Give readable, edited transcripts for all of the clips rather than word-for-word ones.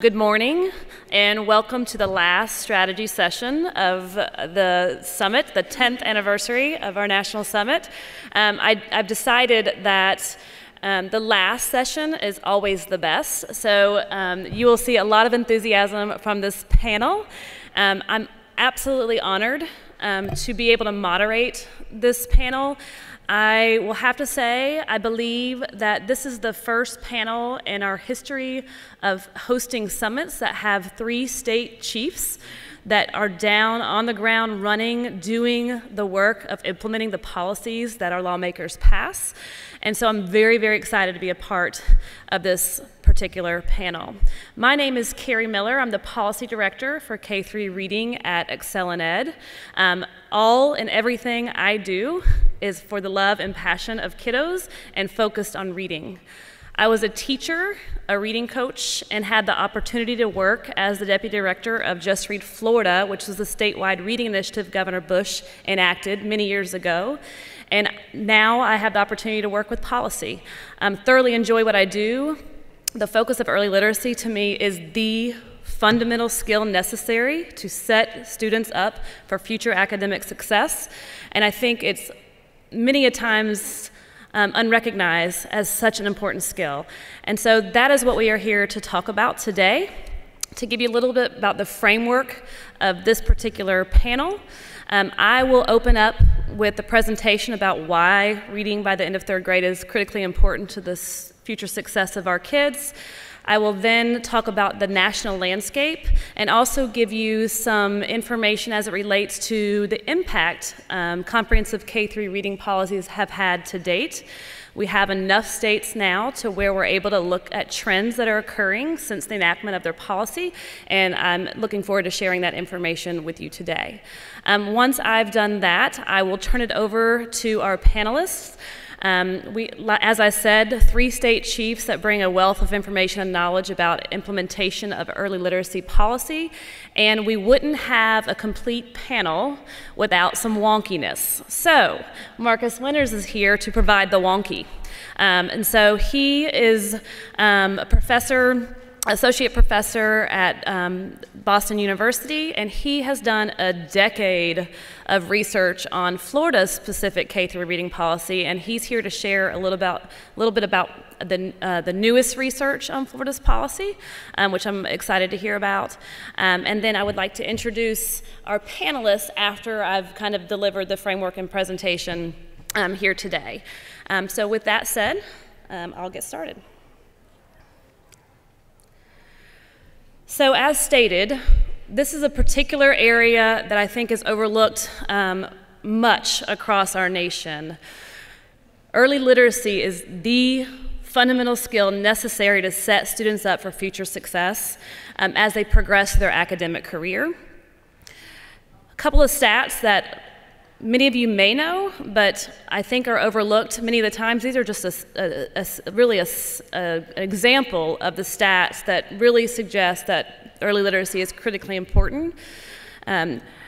Good morning, and welcome to the last strategy session of the summit, the 10th anniversary of our national summit. I've decided that the last session is always the best, so you will see a lot of enthusiasm from this panel. I'm absolutely honored to be able to moderate this panel. I will have to say, I believe that this is the first panel in our history of hosting summits that have 3 state chiefs that are down on the ground running, doing the work of implementing the policies that our lawmakers pass. And so I'm very, very excited to be a part of this particular panel. My name is Cari Miller. I'm the Policy Director for K-3 Reading at XII. All and everything I do is for the love and passion of kiddos and focused on reading. I was a teacher, a reading coach, and had the opportunity to work as the Deputy Director of Just Read Florida, which was the statewide reading initiative Governor Bush enacted many years ago. And now I have the opportunity to work with policy. Thoroughly enjoy what I do. The focus of early literacy to me is the fundamental skill necessary to set students up for future academic success. And I think it's many a times unrecognized as such an important skill. And so that is what we are here to talk about today. To give you a little bit about the framework of this particular panel, I will open up with the presentation about why reading by the end of 3rd grade is critically important to the future success of our kids. I will then talk about the national landscape and also give you some information as it relates to the impact comprehensive K-3 reading policies have had to date. We have enough states now to where we're able to look at trends that are occurring since the enactment of their policy, and I'm looking forward to sharing that information with you today. Once I've done that, I will turn it over to our panelists. As I said, 3 state chiefs that bring a wealth of information and knowledge about implementation of early literacy policy, and we wouldn't have a complete panel without some wonkiness. So Marcus Winters is here to provide the wonky. And so he is a professor, associate professor at Boston University, and he has done a decade of research on Florida's specific K-3 reading policy, and he's here to share a little bit about the newest research on Florida's policy, which I'm excited to hear about. And then I would like to introduce our panelists after I've kind of delivered the framework and presentation here today. So with that said, I'll get started. So as stated, this is a particular area that I think is overlooked much across our nation. Early literacy is the fundamental skill necessary to set students up for future success as they progress their academic career. A couple of stats that many of you may know, but I think are overlooked many of the times. These are just really an example of the stats that really suggest that early literacy is critically important.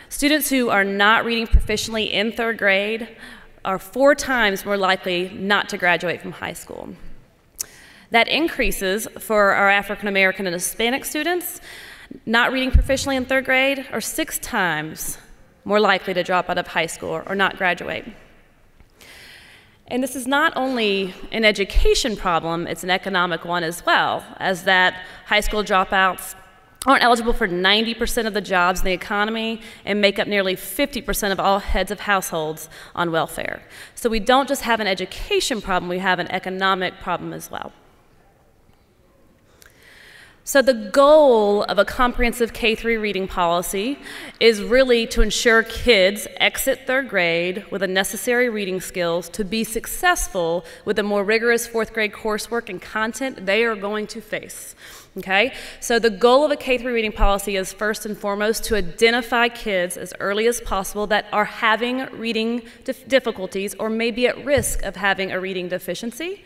Students who are not reading proficiently in 3rd grade are 4 times more likely not to graduate from high school. That increases for our African American and Hispanic students. Not reading proficiently in 3rd grade are 6 times more likely to drop out of high school or not graduate. And this is not only an education problem, it's an economic one as well, as that high school dropouts aren't eligible for 90% of the jobs in the economy and make up nearly 50% of all heads of households on welfare. So we don't just have an education problem, we have an economic problem as well. So the goal of a comprehensive K-3 reading policy is really to ensure kids exit 3rd grade with the necessary reading skills to be successful with the more rigorous 4th grade coursework and content they are going to face. Okay? So the goal of a K-3 reading policy is first and foremost to identify kids as early as possible that are having reading difficulties or may be at risk of having a reading deficiency,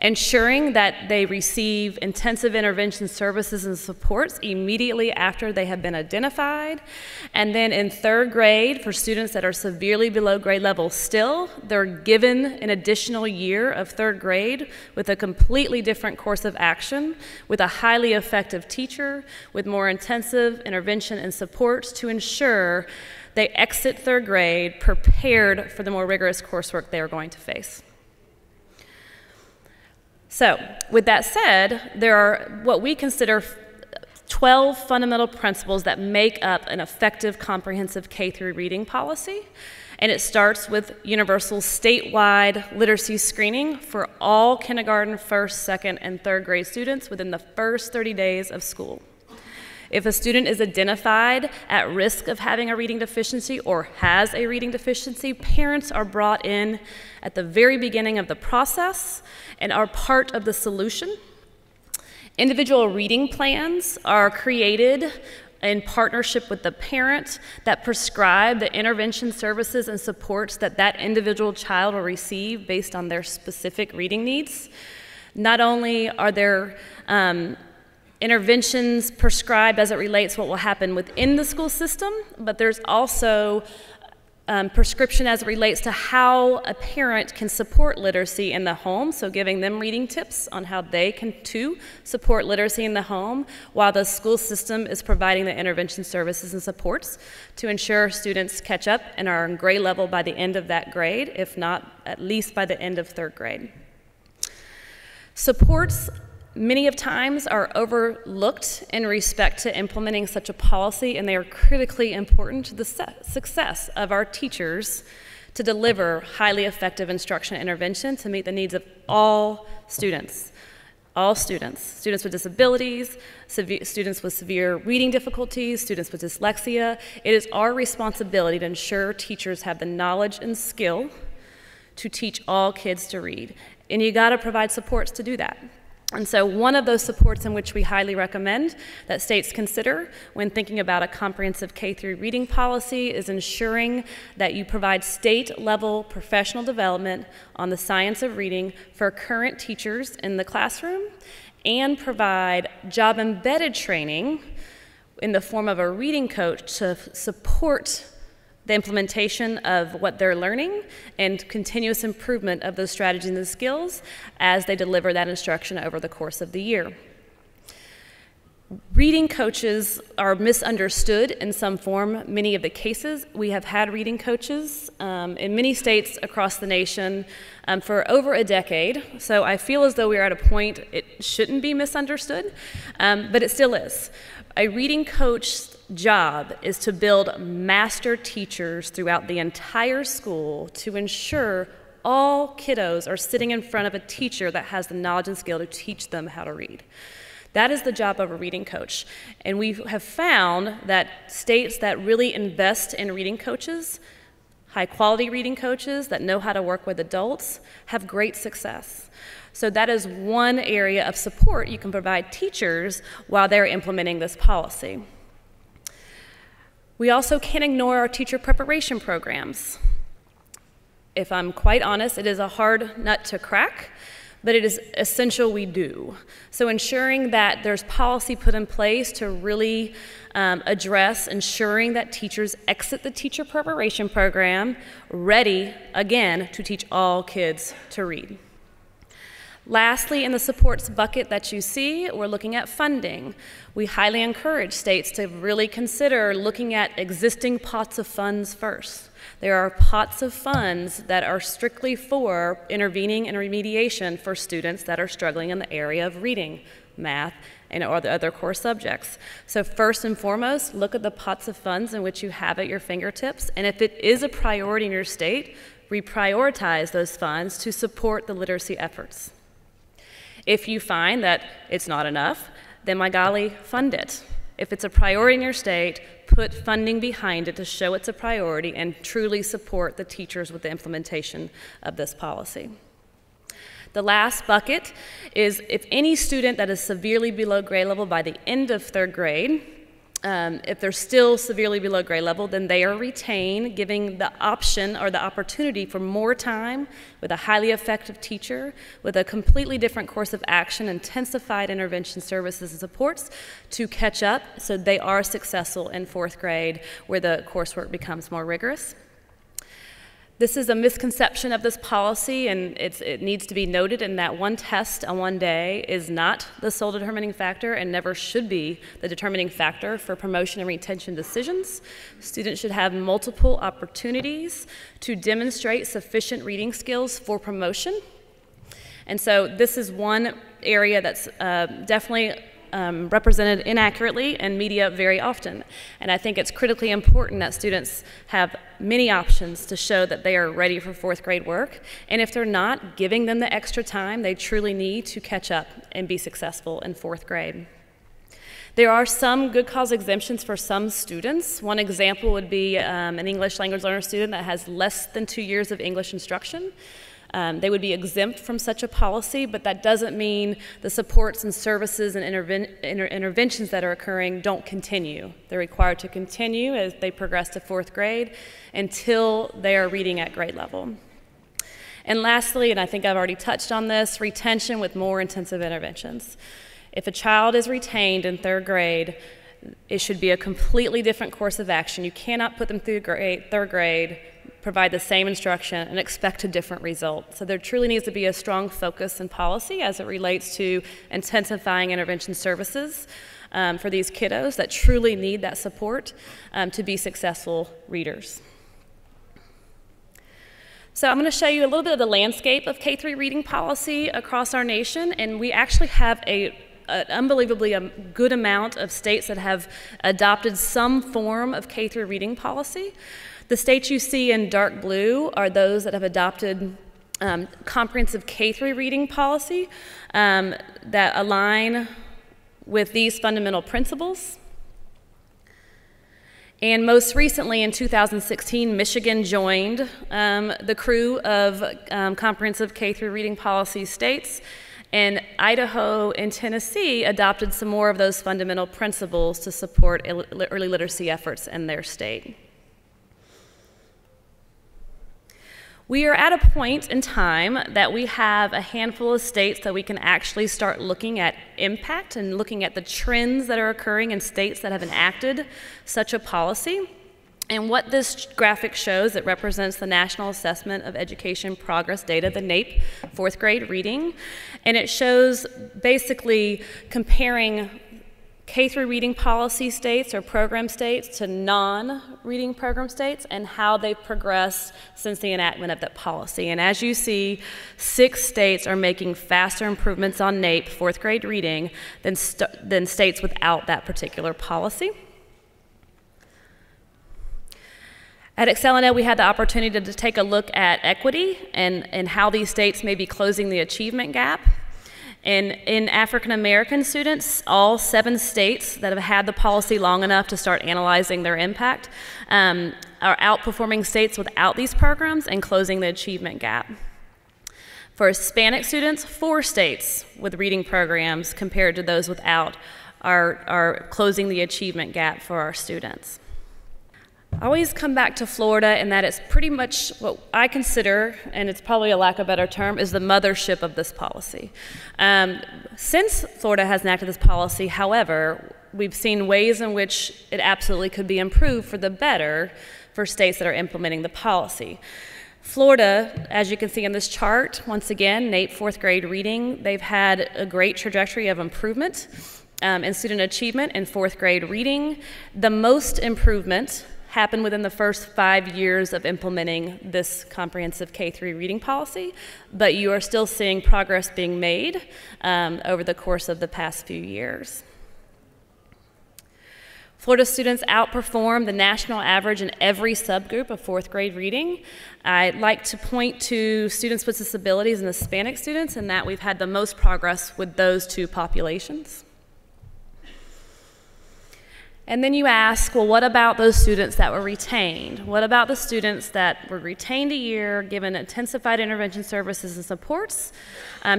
ensuring that they receive intensive intervention services services and supports immediately after they have been identified. And then in third grade, for students that are severely below grade level still, they're given an additional year of third grade with a completely different course of action, with a highly effective teacher, with more intensive intervention and supports to ensure they exit third grade prepared for the more rigorous coursework they are going to face. So, with that said, there are what we consider 12 fundamental principles that make up an effective comprehensive K-3 reading policy. And it starts with universal statewide literacy screening for all kindergarten, first, second, and third grade students within the first 30 days of school. If a student is identified at risk of having a reading deficiency or has a reading deficiency, parents are brought in at the very beginning of the process and are part of the solution. Individual reading plans are created in partnership with the parent that prescribe the intervention services and supports that that individual child will receive based on their specific reading needs. Not only are there interventions prescribed as it relates to what will happen within the school system, but there's also prescription as it relates to how a parent can support literacy in the home, so giving them reading tips on how they can too support literacy in the home, while the school system is providing the intervention services and supports to ensure students catch up and are in grade level by the end of that grade, if not at least by the end of third grade. Supports many of times are overlooked in respect to implementing such a policy, and they are critically important to the success of our teachers to deliver highly effective instruction and intervention to meet the needs of all students. All students. Students with disabilities, students with severe reading difficulties, students with dyslexia. It is our responsibility to ensure teachers have the knowledge and skill to teach all kids to read. And you gotta provide supports to do that. And so one of those supports in which we highly recommend that states consider when thinking about a comprehensive K-3 reading policy is ensuring that you provide state-level professional development on the science of reading for current teachers in the classroom and provide job-embedded training in the form of a reading coach to support the implementation of what they're learning and continuous improvement of those strategies and the skills as they deliver that instruction over the course of the year. Reading coaches are misunderstood in some form. Many of the cases, we have had reading coaches in many states across the nation for over a decade. So I feel as though we are at a point it shouldn't be misunderstood, but it still is. A reading coach's job is to build master teachers throughout the entire school to ensure all kiddos are sitting in front of a teacher that has the knowledge and skill to teach them how to read. That is the job of a reading coach. And we have found that states that really invest in reading coaches, high-quality reading coaches that know how to work with adults, have great success. So that is one area of support you can provide teachers while they're implementing this policy. We also can't ignore our teacher preparation programs. If I'm quite honest, it is a hard nut to crack, but it is essential we do. So ensuring that there's policy put in place to really address ensuring that teachers exit the teacher preparation program ready, again, to teach all kids to read. Lastly, in the supports bucket that you see, we're looking at funding. We highly encourage states to really consider looking at existing pots of funds first. There are pots of funds that are strictly for intervening and remediation for students that are struggling in the area of reading, math, and or the other core subjects. So first and foremost, look at the pots of funds in which you have at your fingertips, and if it is a priority in your state, reprioritize those funds to support the literacy efforts. If you find that it's not enough, then my golly, fund it. If it's a priority in your state, put funding behind it to show it's a priority and truly support the teachers with the implementation of this policy. The last bucket is if any student that is severely below grade level by the end of third grade If they're still severely below grade level, then they are retained, giving the option or the opportunity for more time with a highly effective teacher, with a completely different course of action, intensified intervention services and supports to catch up so they are successful in 4th grade where the coursework becomes more rigorous. This is a misconception of this policy, and it needs to be noted in that one test on one day is not the sole determining factor and never should be the determining factor for promotion and retention decisions. Students should have multiple opportunities to demonstrate sufficient reading skills for promotion. And so this is one area that's definitely represented inaccurately in media very often. And I think it's critically important that students have many options to show that they are ready for 4th grade work. And if they're not, giving them the extra time they truly need to catch up and be successful in 4th grade. There are some good cause exemptions for some students. One example would be an English language learner student that has less than 2 years of English instruction. They would be exempt from such a policy, but that doesn't mean the supports and services and interventions that are occurring don't continue. They're required to continue as they progress to 4th grade until they are reading at grade level. And lastly, and I think I've already touched on this, retention with more intensive interventions. If a child is retained in 3rd grade, it should be a completely different course of action. You cannot put them through 3rd grade, provide the same instruction, and expect a different result. So there truly needs to be a strong focus and policy as it relates to intensifying intervention services for these kiddos that truly need that support to be successful readers. So I'm going to show you a little bit of the landscape of K-3 reading policy across our nation, and we actually have an unbelievably good amount of states that have adopted some form of K-3 reading policy. The states you see in dark blue are those that have adopted comprehensive K-3 reading policy that align with these fundamental principles. And most recently, in 2016, Michigan joined the crew of comprehensive K-3 reading policy states, and Idaho and Tennessee adopted some more of those fundamental principles to support early literacy efforts in their state. We are at a point in time that we have a handful of states that we can actually start looking at impact and looking at the trends that are occurring in states that have enacted such a policy. And what this graphic shows, it represents the National Assessment of Education Progress Data, the NAEP 4th grade reading. And it shows basically comparing K-3 reading policy states or program states to non-reading program states and how they've progressed since the enactment of that policy. And as you see, 6 states are making faster improvements on NAEP 4th grade reading than states without that particular policy. At XII, we had the opportunity to take a look at equity and how these states may be closing the achievement gap. And in African American students, all 7 states that have had the policy long enough to start analyzing their impact are outperforming states without these programs and closing the achievement gap. For Hispanic students, 4 states with reading programs compared to those without are closing the achievement gap for our students. I always come back to Florida, and that is pretty much what I consider, and it's probably a lack of a better term, is the mothership of this policy. Since Florida has enacted this policy, however, we've seen ways in which it absolutely could be improved for the better for states that are implementing the policy. Florida, as you can see in this chart, once again, NAEP 4th grade reading, they've had a great trajectory of improvement in student achievement in 4th grade reading. The most improvement happened within the first 5 years of implementing this comprehensive K-3 reading policy, but you are still seeing progress being made over the course of the past few years. Florida students outperform the national average in every subgroup of 4th grade reading. I'd like to point to students with disabilities and Hispanic students, in that we've had the most progress with those 2 populations. And then you ask, well, what about those students that were retained? What about the students that were retained a year, given intensified intervention services and supports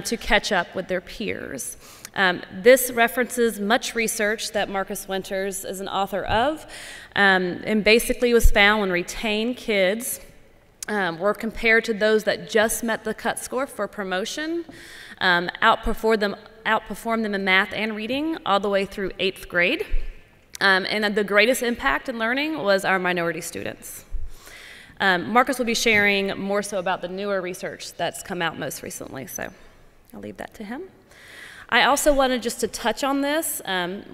to catch up with their peers? This references much research that Marcus Winters is an author of, and basically was found when retained kids were compared to those that just met the cut score for promotion, outperformed them in math and reading all the way through 8th grade. And the greatest impact in learning was our minority students. Marcus will be sharing more so about the newer research that's come out most recently, so I'll leave that to him. I also wanted just to touch on this.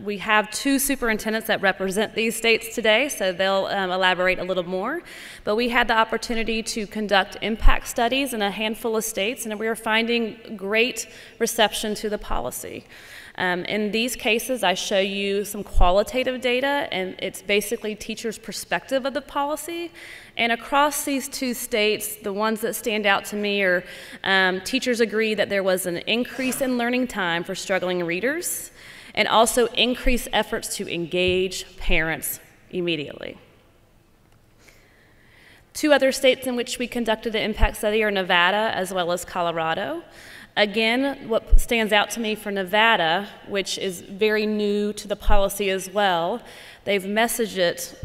We have 2 superintendents that represent these states today, so they'll elaborate a little more. But we had the opportunity to conduct impact studies in a handful of states, and we are finding great reception to the policy. In these cases, I show you some qualitative data, and it's basically teachers' perspective of the policy. And across these 2 states, the ones that stand out to me are teachers agree that there was an increase in learning time for struggling readers, and also increased efforts to engage parents immediately. 2 other states in which we conducted an impact study are Nevada as well as Colorado. Again, what stands out to me for Nevada, which is very new to the policy as well, they've messaged it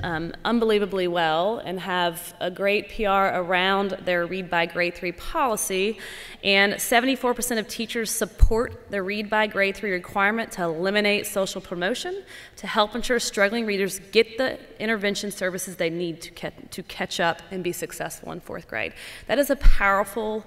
unbelievably well and have a great PR around their Read by Grade 3 policy, and 74% of teachers support the Read by Grade 3 requirement to eliminate social promotion to help ensure struggling readers get the intervention services they need to catch up and be successful in 4th grade. That is a powerful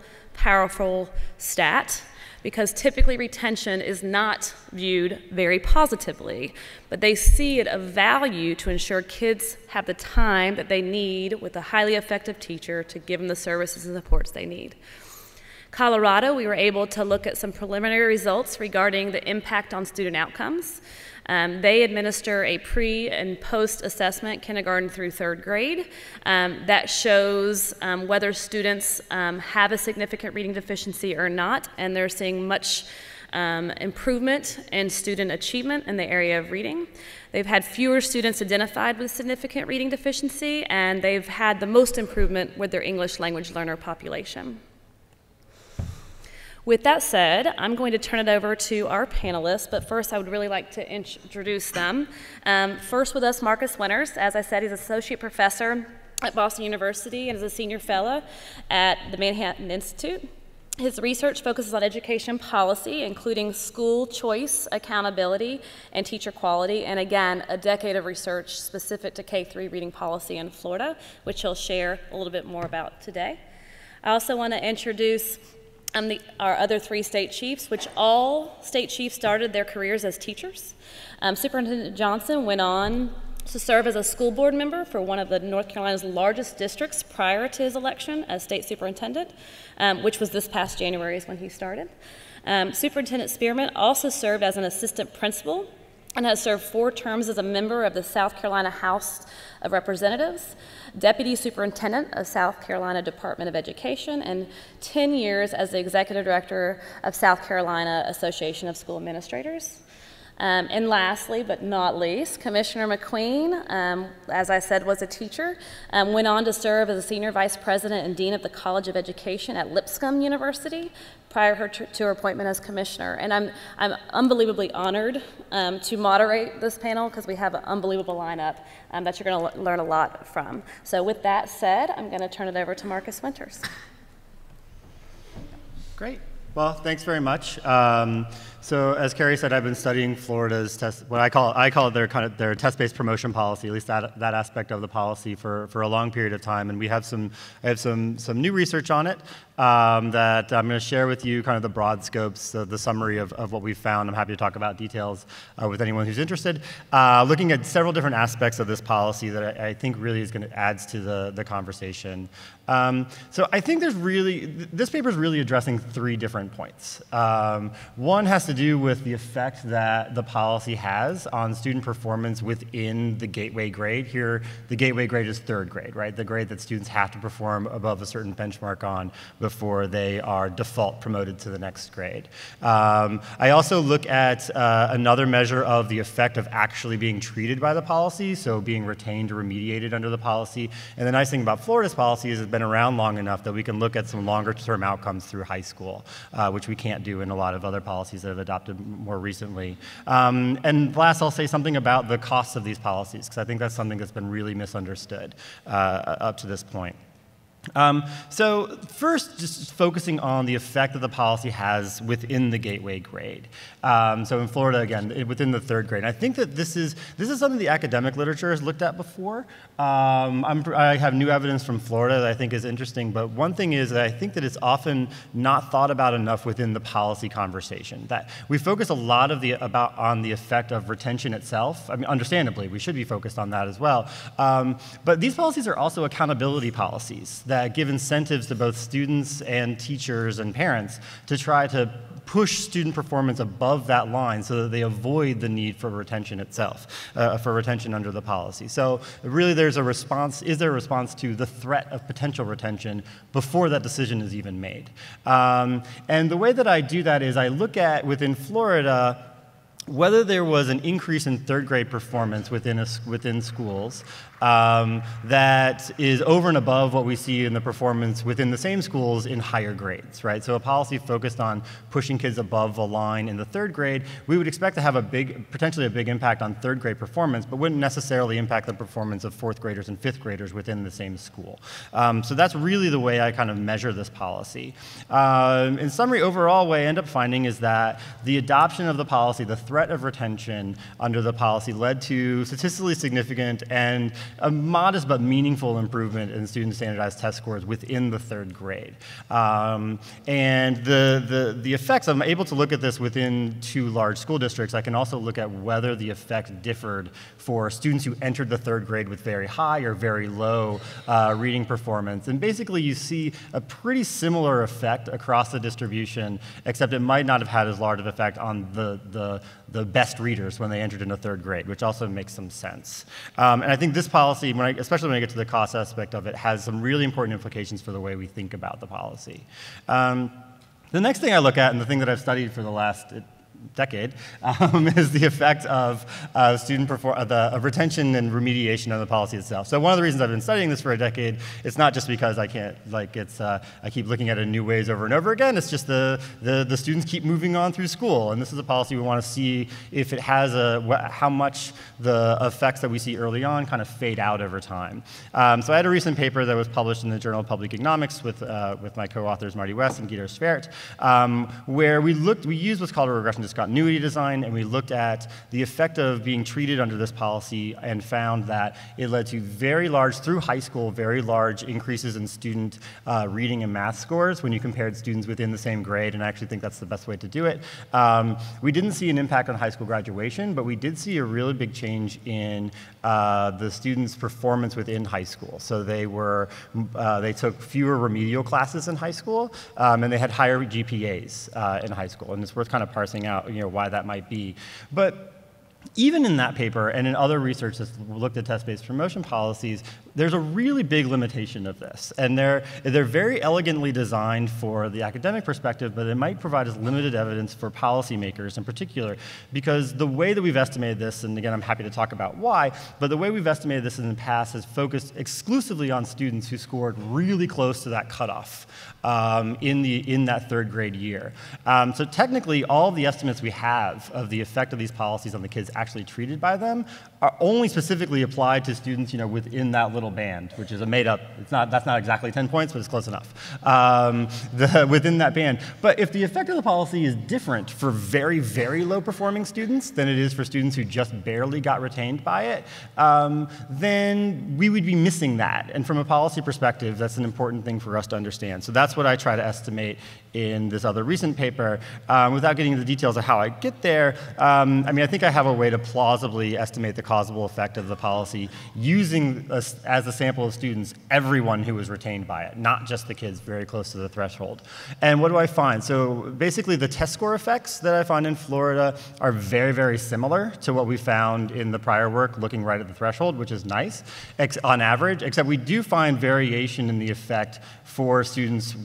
stat, because typically retention is not viewed very positively, but they see it of value to ensure kids have the time that they need with a highly effective teacher to give them the services and supports they need. Colorado, we were able to look at some preliminary results regarding the impact on student outcomes. They administer a pre and post assessment, kindergarten through 3rd grade, that shows whether students have a significant reading deficiency or not, and they're seeing much improvement in student achievement in the area of reading. They've had fewer students identified with significant reading deficiency, and they've had the most improvement with their English language learner population. With that said, I'm going to turn it over to our panelists, but first I would really like to introduce them. First with us, Marcus Winters. As I said, he's associate professor at Boston University and is a senior fellow at the Manhattan Institute. His research focuses on education policy, including school choice, accountability, and teacher quality, and again, a decade of research specific to K-3 reading policy in Florida, which he'll share a little bit more about today. I also want to introduce our other 3 state chiefs, which all state chiefs started their careers as teachers. Superintendent Johnson went on to serve as a school board member for one of the North Carolina's largest districts prior to his election as state superintendent, which was this past January is when he started. Superintendent Spearman also served as an assistant principal and has served 4 terms as a member of the South Carolina House of Representatives, Deputy Superintendent of South Carolina Department of Education, and 10 years as the Executive Director of South Carolina Association of School Administrators. And lastly, but not least, Commissioner McQueen, as I said, was a teacher, went on to serve as a Senior Vice President and Dean of the College of Education at Lipscomb University prior to her appointment as Commissioner. And I'm unbelievably honored to moderate this panel because we have an unbelievable lineup that you're going to learn a lot from. So with that said, I'm going to turn it over to Marcus Winters. Great. Well, thanks very much. So as Cari said, I've been studying Florida's what I call it their test-based promotion policy, at least that aspect of the policy for a long period of time. And I have some new research on it that I'm going to share with you, kind of the broad scopes, the summary of what we've found. I'm happy to talk about details with anyone who's interested. Looking at several different aspects of this policy that I think really is going to add to the conversation. So I think this paper is really addressing 3 different points. One has to do with the effect that the policy has on student performance within the gateway grade. Here, the gateway grade is 3rd grade, right? The grade that students have to perform above a certain benchmark on before they are default promoted to the next grade. I also look at another measure of the effect of actually being treated by the policy, so being retained or remediated under the policy. And the nice thing about Florida's policy is it's been around long enough that we can look at some longer-term outcomes through high school, which we can't do in a lot of other policies that have adopted more recently. And last, I'll say something about the costs of these policies, because I think that's something that's been really misunderstood up to this point. So first, just focusing on the effect that the policy has within the gateway grade. So in Florida, again, within the third grade. And I think that this is something the academic literature has looked at before. I have new evidence from Florida that I think is interesting, but one thing is that I think that it's often not thought about enough within the policy conversation. That we focus a lot on the effect of retention itself. I mean, understandably, we should be focused on that as well. But these policies are also accountability policies that give incentives to both students and teachers and parents to try to push student performance above that line so that they avoid the need for retention itself, for retention under the policy. So really is there a response to the threat of potential retention before that decision is even made? And the way that I do that is I look at, within Florida, whether there was an increase in third grade performance within schools that is over and above what we see in the performance within the same schools in higher grades, right? So a policy focused on pushing kids above a line in the third grade, we would expect to have potentially a big impact on third grade performance, but wouldn't necessarily impact the performance of fourth graders and fifth graders within the same school. So that's really the way I kind of measure this policy. In summary, overall, what I end up finding is that the adoption of the policy, the threat of retention under the policy, led to statistically significant and a modest but meaningful improvement in student standardized test scores within the third grade. And the effects, I'm able to look at this within 2 large school districts. I can also look at whether the effect differed for students who entered the third grade with very high or very low reading performance. And basically you see a pretty similar effect across the distribution, except it might not have had as large of an effect on the best readers when they entered into third grade, which also makes some sense. And I think this policy, especially when I get to the cost aspect of it, has some really important implications for the way we think about the policy. The next thing I look at, and the thing that I've studied for the last decade, is the effect of retention and remediation of the policy itself. So one of the reasons I've been studying this for a decade, it's not just because I can't, I keep looking at it in new ways over and over again, it's just the students keep moving on through school, and this is a policy we want to see if it has how much the effects that we see early on kind of fade out over time. So I had a recent paper that was published in the Journal of Public Economics with my co-authors Marty West and Guido Svert, where we used what's called a regression discontinuity design, and we looked at the effect of being treated under this policy and found that it led to through high school, very large increases in student reading and math scores when you compared students within the same grade, and I actually think that's the best way to do it. We didn't see an impact on high school graduation, but we did see a really big change in the students' performance within high school. So they took fewer remedial classes in high school, and they had higher GPAs in high school, and it's worth kind of parsing out why that might be. But even in that paper and in other research that's looked at test-based promotion policies, there's a really big limitation of this. And they're very elegantly designed for the academic perspective, but it might provide us limited evidence for policymakers in particular, because the way that we've estimated this, and again, I'm happy to talk about why, but the way we've estimated this in the past has focused exclusively on students who scored really close to that cutoff in that third grade year. So technically, all of the estimates we have of the effect of these policies on the kids actually treated by them are only specifically applied to students, within that little band, which is a made-up. That's not exactly 10 points, but it's close enough within that band. But if the effect of the policy is different for very, very low-performing students than it is for students who just barely got retained by it, then we would be missing that. And from a policy perspective, that's an important thing for us to understand. So that's what I try to estimate in this other recent paper. Without getting into the details of how I get there, I think I have a way to plausibly estimate the causal effect of the policy using as a sample of students everyone who was retained by it, not just the kids very close to the threshold. And what do I find? So basically the test score effects that I find in Florida are very, very similar to what we found in the prior work looking right at the threshold, which is nice on average, except we do find variation in the effect for students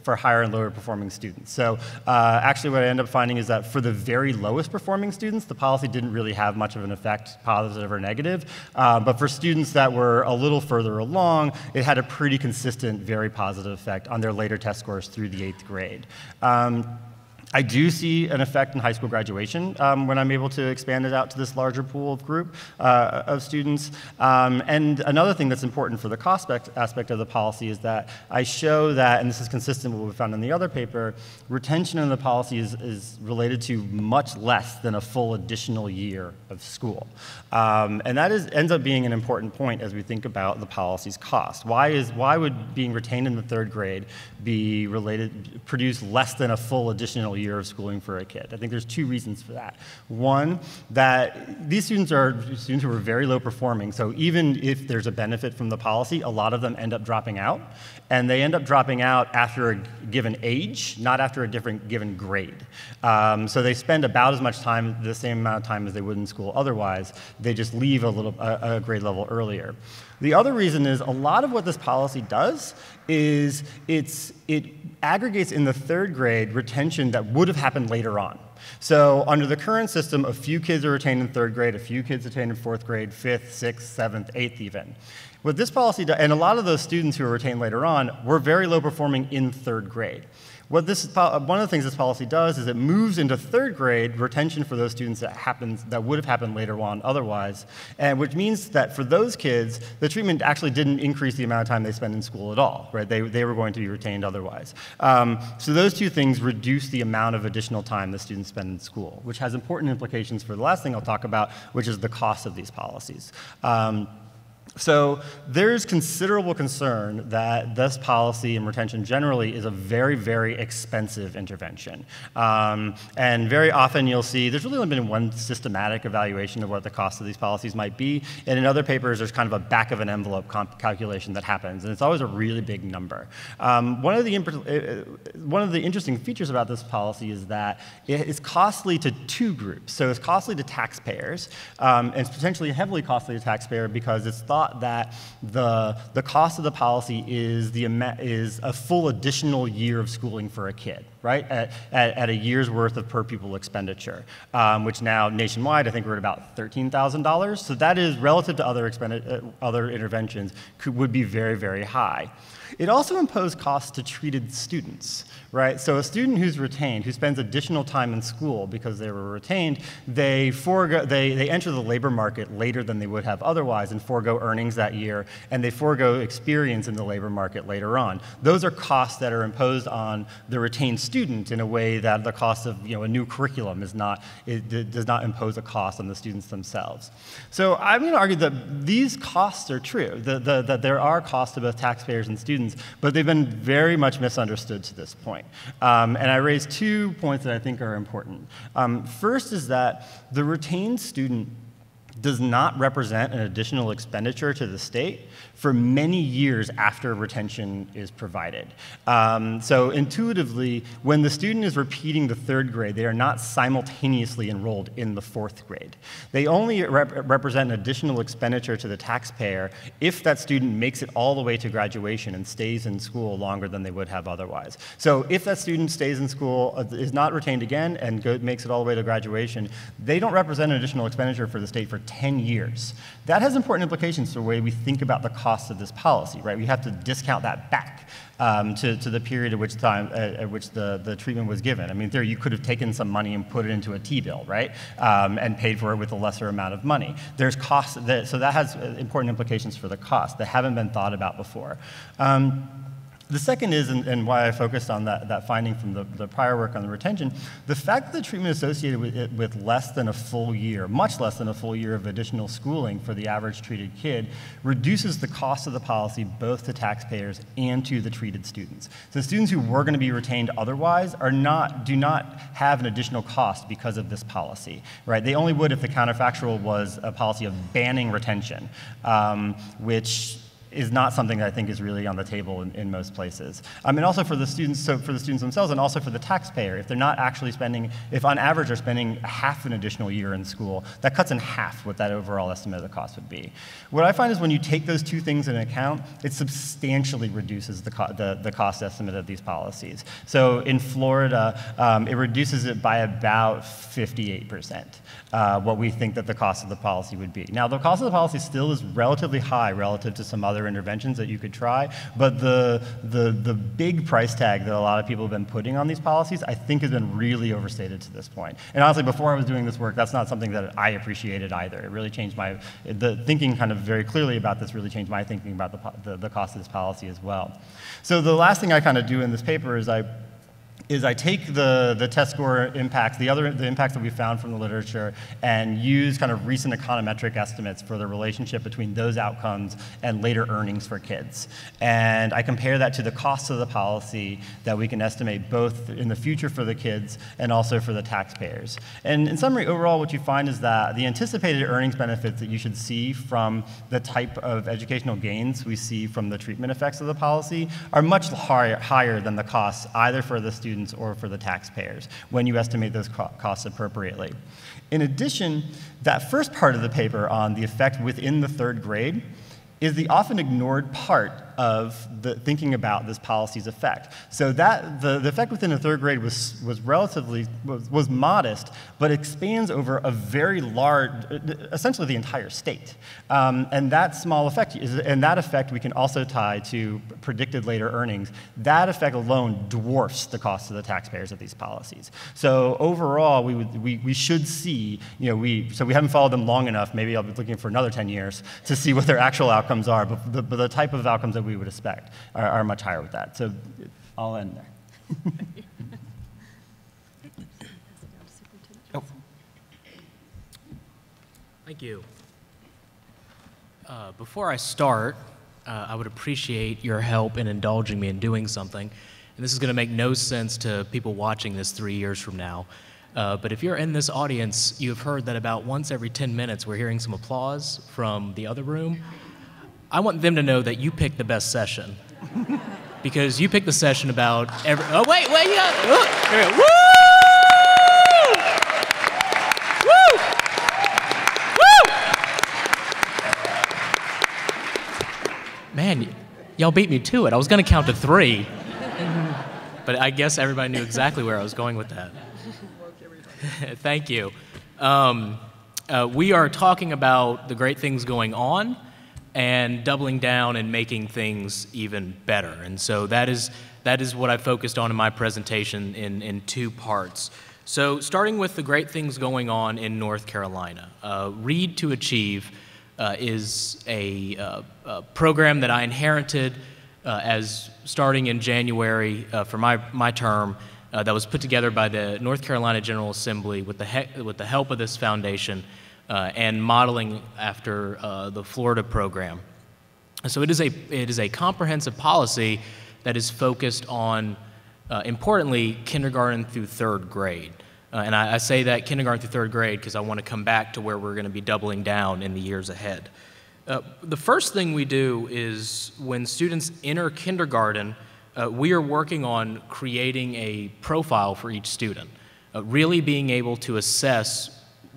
for higher and lower performance performing students. So actually what I end up finding is that for the very lowest performing students, the policy didn't really have much of an effect, positive or negative. But for students that were a little further along, it had a pretty consistent, very positive effect on their later test scores through the 8th grade. I do see an effect in high school graduation when I'm able to expand it out to this larger pool of group of students. And another thing that's important for the cost aspect of the policy is that I show that, and this is consistent with what we found in the other paper, retention in the policy is related to much less than a full additional year of school. And that ends up being an important point as we think about the policy's cost. Why would being retained in the 3rd grade produce less than a full additional year of schooling for a kid? I think there's 2 reasons for that. One, that these students are students who are very low performing, so even if there's a benefit from the policy, a lot of them end up dropping out, and they end up dropping out after a given age, not after a given grade. So they spend about as much time, the same amount of time as they would in school otherwise. They just leave a grade level earlier. The other reason is a lot of what this policy does is it aggregates in the 3rd grade retention that would have happened later on. So under the current system, a few kids are retained in 3rd grade, a few kids retained in 4th grade, 5th, 6th, 7th, 8th even. What this policy does, and a lot of those students who are retained later on were very low performing in 3rd grade. One of the things this policy does is it moves into 3rd grade retention for those students that would have happened later on otherwise, and which means that for those kids, the treatment actually didn't increase the amount of time they spend in school at all, right? They were going to be retained otherwise. So those 2 things reduce the amount of additional time the students spend in school, which has important implications for the last thing I'll talk about, which is the cost of these policies. So there's considerable concern that this policy and retention generally is a very, very expensive intervention. And very often you'll see there's really only been one systematic evaluation of what the cost of these policies might be. And in other papers, there's kind of a back of an envelope calculation that happens. And it's always a really big number. One of the interesting features about this policy is that it's costly to 2 groups. So it's costly to taxpayers, and it's potentially heavily costly to taxpayers because it's thought that the cost of the policy is a full additional year of schooling for a kid, right? At a year's worth of per pupil expenditure, which now nationwide I think we're at about $13,000. So that is relative to other interventions would be very, very high. It also imposed costs to treated students, right? So a student who's retained, who spends additional time in school because they were retained, they enter the labor market later than they would have otherwise and forego earnings that year, and they forego experience in the labor market later on. Those are costs that are imposed on the retained student in a way that the cost of a new curriculum does not impose a cost on the students themselves. So I'm going to argue that these costs are true, that there are costs to both taxpayers and students, but they've been very much misunderstood to this point. And I raised 2 points that I think are important. First is that the retained student does not represent an additional expenditure to the state for many years after retention is provided. So intuitively, when the student is repeating the 3rd grade, they are not simultaneously enrolled in the 4th grade. They only represent an additional expenditure to the taxpayer if that student makes it all the way to graduation and stays in school longer than they would have otherwise. So if that student stays in school, is not retained again, and makes it all the way to graduation, they don't represent an additional expenditure for the state for 10 years. That has important implications for the way we think about the cost of this policy, right? We have to discount that back to the period at which the treatment was given. I mean, in theory, you could have taken some money and put it into a T-bill, right? And paid for it with a lesser amount of money. There's costs, so that has important implications for the cost that haven't been thought about before. The second is, and why I focused on that finding from the prior work on the retention, the fact that the treatment associated with less than a full year, much less than a full year of additional schooling for the average treated kid, reduces the cost of the policy both to taxpayers and to the treated students. So students who were going to be retained otherwise do not have an additional cost because of this policy, right? They only would if the counterfactual was a policy of banning retention, which is not something that I think is really on the table in most places. And also for the students, so for the students themselves and also for the taxpayer, if they're not actually spending, if on average they're spending half an additional year in school, that cuts in half what that overall estimate of the cost would be. What I find is when you take those two things into account, it substantially reduces the cost estimate of these policies. So in Florida, it reduces it by about 58%, what we think that the cost of the policy would be. Now, the cost of the policy still is relatively high relative to some other interventions that you could try, but the big price tag that a lot of people have been putting on these policies, I think has been really overstated to this point. And honestly, before I was doing this work, that's not something that I appreciated either. It really changed the thinking kind of very clearly about this really changed my thinking about the cost of this policy as well. So the last thing I kind of do in this paper is I take the test score impacts, the impacts that we found from the literature, and use kind of recent econometric estimates for the relationship between those outcomes and later earnings for kids. And I compare that to the cost of the policy that we can estimate both in the future for the kids and also for the taxpayers. And in summary, overall, what you find is that the anticipated earnings benefits that you should see from the type of educational gains we see from the treatment effects of the policy are much higher than the costs either for the students or for the taxpayers when you estimate those costs appropriately. In addition, that first part of the paper on the effect within the third grade is the often ignored part of the thinking about this policy's effect. So that the effect within the third grade was modest, but expands over a very large, essentially the entire state. And that small effect, and that effect we can also tie to predicted later earnings. That effect alone dwarfs the cost of the taxpayers of these policies. So overall, we should see, so we haven't followed them long enough, maybe I'll be looking for another 10 years to see what their actual outcomes are, but the type of outcomes that we would expect are much higher with that. So I'll end there. Oh. Thank you. Before I start, I would appreciate your help in indulging me in doing something. And this is going to make no sense to people watching this 3 years from now. But if you're in this audience, you've heard that about once every 10 minutes we're hearing some applause from the other room. I want them to know that you picked the best session. Because you picked the session about every... Oh, wait, yeah! Look, there we go. Woo! Woo! Man, y'all beat me to it. I was going to count to 3. But I guess everybody knew exactly where I was going with that. Thank you. We are talking about the great things going on and doubling down and making things even better. And so that is what I focused on in my presentation in 2 parts. So starting with the great things going on in North Carolina. Read to Achieve is a program that I inherited as starting in January for my term that was put together by the North Carolina General Assembly with the help of this foundation and modeling after the Florida program. So it is a comprehensive policy that is focused on, importantly, kindergarten through 3rd grade. And I say that kindergarten through 3rd grade because I want to come back to where we're going to be doubling down in the years ahead. The first thing we do is when students enter kindergarten, we are working on creating a profile for each student, really being able to assess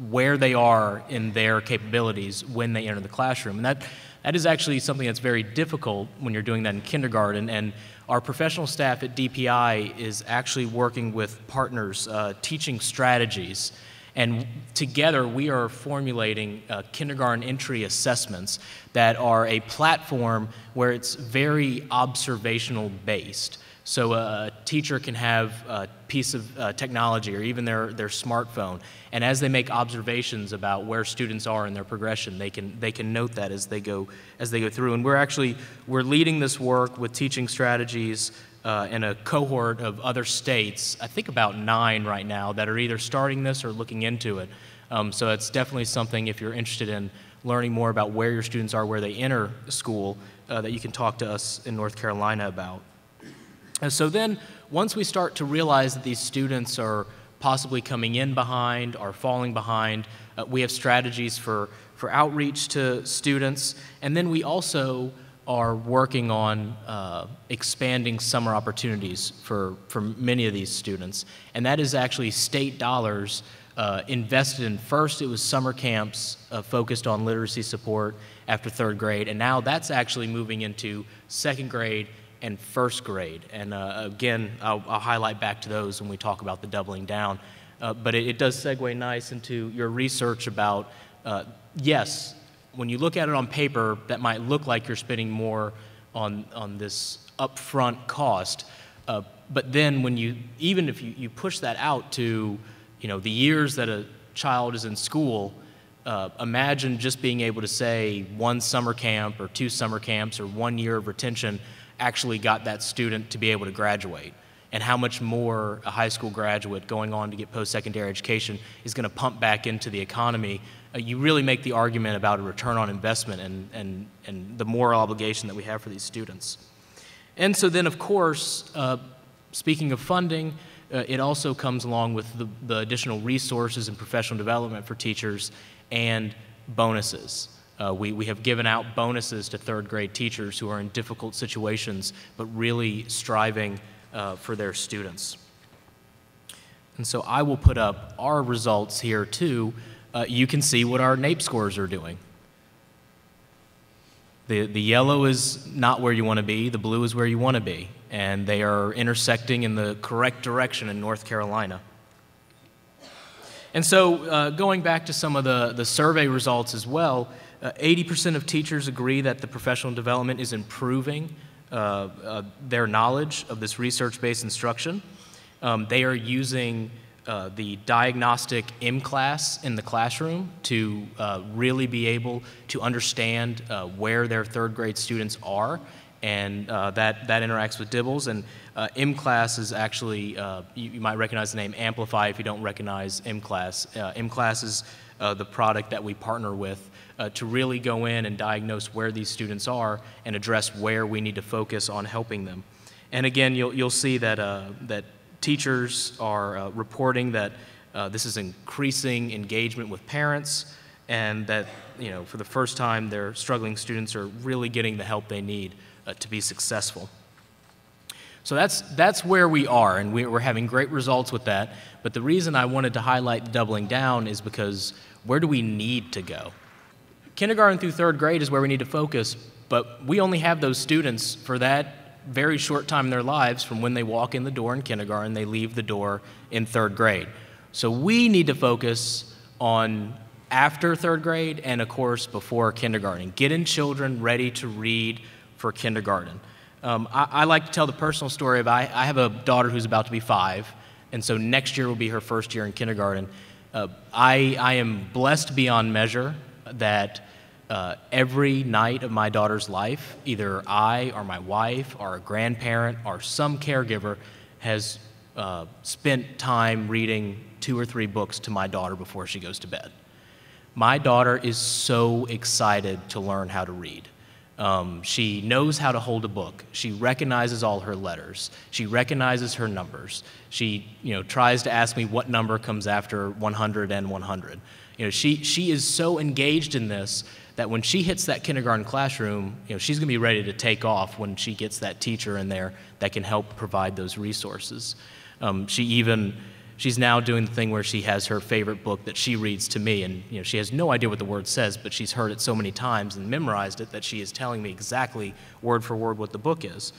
where they are in their capabilities when they enter the classroom. And that is actually something that's very difficult when you're doing that in kindergarten. And our professional staff at DPI is actually working with partners, teaching strategies. And together we are formulating kindergarten entry assessments that are a platform where it's very observational based. So a teacher can have a piece of technology or even their smartphone, and as they make observations about where students are in their progression, they can note that as they go through. And we're leading this work with teaching strategies in a cohort of other states, I think about 9 right now, that are either starting this or looking into it. So it's definitely something, if you're interested in learning more about where your students are, where they enter school, that you can talk to us in North Carolina about. And so then, once we start to realize that these students are possibly coming in behind or falling behind, we have strategies for outreach to students, and then we also are working on expanding summer opportunities for many of these students, and that is actually state dollars invested in. First, it was summer camps focused on literacy support after 3rd grade, and now that's actually moving into 2nd grade and 1st grade. And again, I'll highlight back to those when we talk about the doubling down. But it does segue nice into your research about, yes, when you look at it on paper, that might look like you're spending more on this upfront cost. But then when even if you push that out to, the years that a child is in school, imagine just being able to say 1 summer camp or 2 summer camps or 1 year of retention actually got that student to be able to graduate, and how much more a high school graduate going on to get post-secondary education is going to pump back into the economy. You really make the argument about a return on investment and the moral obligation that we have for these students. And so then, of course, speaking of funding, it also comes along with the additional resources and professional development for teachers and bonuses. We have given out bonuses to 3rd grade teachers who are in difficult situations but really striving for their students. And so I will put up our results here too. You can see what our NAEP scores are doing. The yellow is not where you want to be, the blue is where you want to be, and they are intersecting in the correct direction in North Carolina. And so going back to some of the survey results as well, 80% of teachers agree that the professional development is improving their knowledge of this research-based instruction. They are using the diagnostic class in the classroom to really be able to understand where their 3rd grade students are, and that interacts with DIBELS. And class is actually, you might recognize the name Amplify if you don't recognize class. class is the product that we partner with to really go in and diagnose where these students are and address where we need to focus on helping them. And again, you'll see that, that teachers are reporting that this is increasing engagement with parents, and that for the first time their struggling students are really getting the help they need to be successful. So that's where we are, and we're having great results with that. But the reason I wanted to highlight the doubling down is because where do we need to go? Kindergarten through 3rd grade is where we need to focus, but we only have those students for that very short time in their lives, from when they walk in the door in kindergarten, they leave the door in 3rd grade. So we need to focus on after 3rd grade and, of course, before kindergarten. Getting children ready to read for kindergarten. I like to tell the personal story of I have a daughter who's about to be 5, and so next year will be her 1st year in kindergarten. I am blessed beyond measure that every night of my daughter's life, either I or my wife or a grandparent or some caregiver has spent time reading 2 or 3 books to my daughter before she goes to bed. My daughter is so excited to learn how to read. She knows how to hold a book. She recognizes all her letters. She recognizes her numbers. She, tries to ask me what number comes after 100 and 100. She is so engaged in this that when she hits that kindergarten classroom, she's going to be ready to take off when she gets that teacher in there that can help provide those resources. She's now doing the thing where she has her favorite book that she reads to me, and she has no idea what the word says, but she's heard it so many times and memorized it that she is telling me exactly word for word what the book is.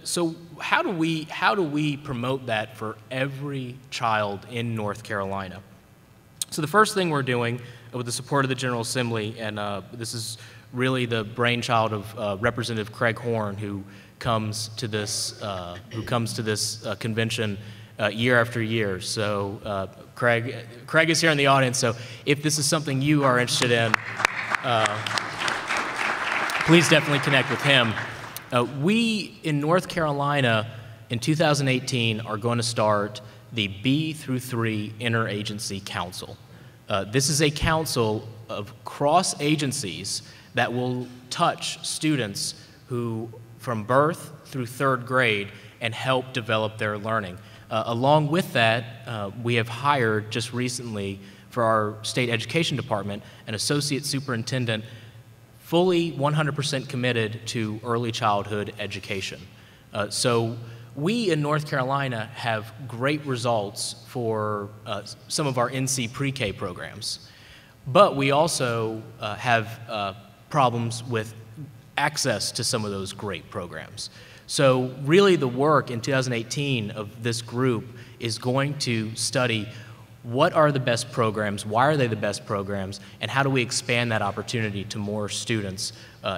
So how do we promote that for every child in North Carolina? So the first thing we're doing, with the support of the General Assembly, and this is really the brainchild of Representative Craig Horn, who comes to this convention year after year. So Craig is here in the audience, so if this is something you are interested in, please definitely connect with him. We in North Carolina in 2018 are going to start the B through 3 Interagency Council. This is a council of cross agencies that will touch students who from birth through 3rd grade and help develop their learning. Along with that, we have hired just recently for our state education department an associate superintendent fully 100% committed to early childhood education. So we in North Carolina have great results for some of our NC pre-K programs, but we also have problems with access to some of those great programs. So really the work in 2018 of this group is going to study what are the best programs, why are they the best programs, and how do we expand that opportunity to more students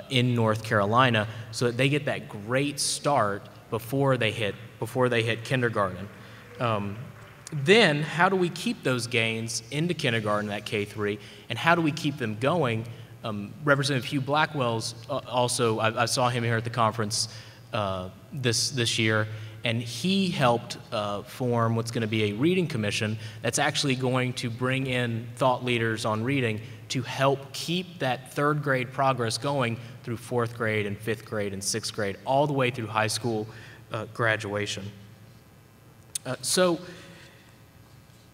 in North Carolina so that they get that great start before they hit kindergarten. Then how do we keep those gains into kindergarten, that K-3, and how do we keep them going? Representative Hugh Blackwell's also, I saw him here at the conference this year, and he helped form what's going to be a reading commission that's actually going to bring in thought leaders on reading to help keep that third grade progress going through fourth grade and fifth grade and sixth grade, all the way through high school graduation. So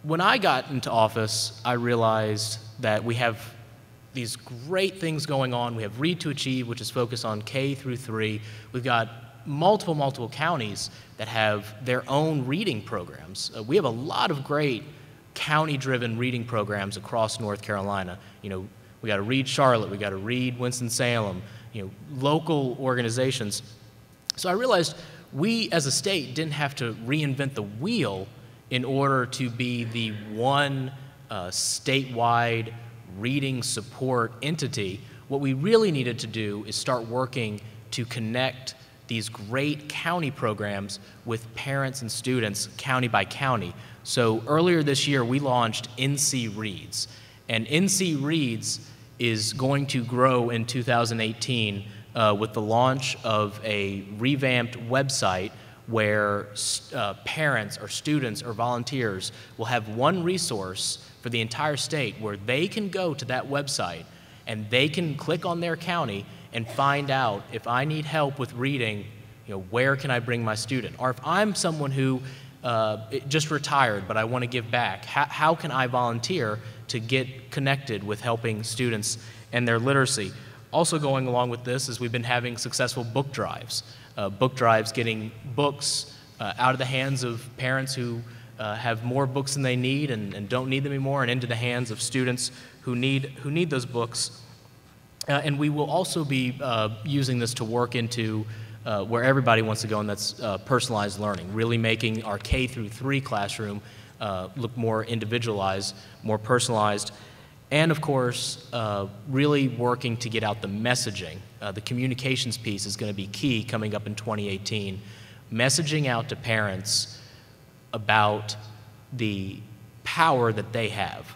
when I got into office, I realized that we have these great things going on. We have Read to Achieve, which is focused on K through 3. We've got multiple counties that have their own reading programs. We have a lot of great county-driven reading programs across North Carolina. You know, we got to Read Charlotte, we got to Read Winston-Salem, you know, local organizations. So I realized we as a state didn't have to reinvent the wheel in order to be the one statewide reading support entity. What we really needed to do is start working to connect these great county programs with parents and students county by county. So earlier this year, we launched NC Reads. And NC Reads is going to grow in 2018 with the launch of a revamped website where parents or students or volunteers will have one resource for the entire state where they can go to that website and they can click on their county and find out if I need help with reading, you know, where can I bring my student? Or if I'm someone who just retired but I want to give back, how can I volunteer to get connected with helping students and their literacy? Also going along with this is we've been having successful book drives. Book drives getting books out of the hands of parents who have more books than they need and don't need them anymore, and into the hands of students who need those books. And we will also be using this to work into where everybody wants to go, and that's personalized learning, really making our K through 3 classroom look more individualized, more personalized, and of course, really working to get out the messaging. The communications piece is going to be key coming up in 2018. Messaging out to parents about the power that they have.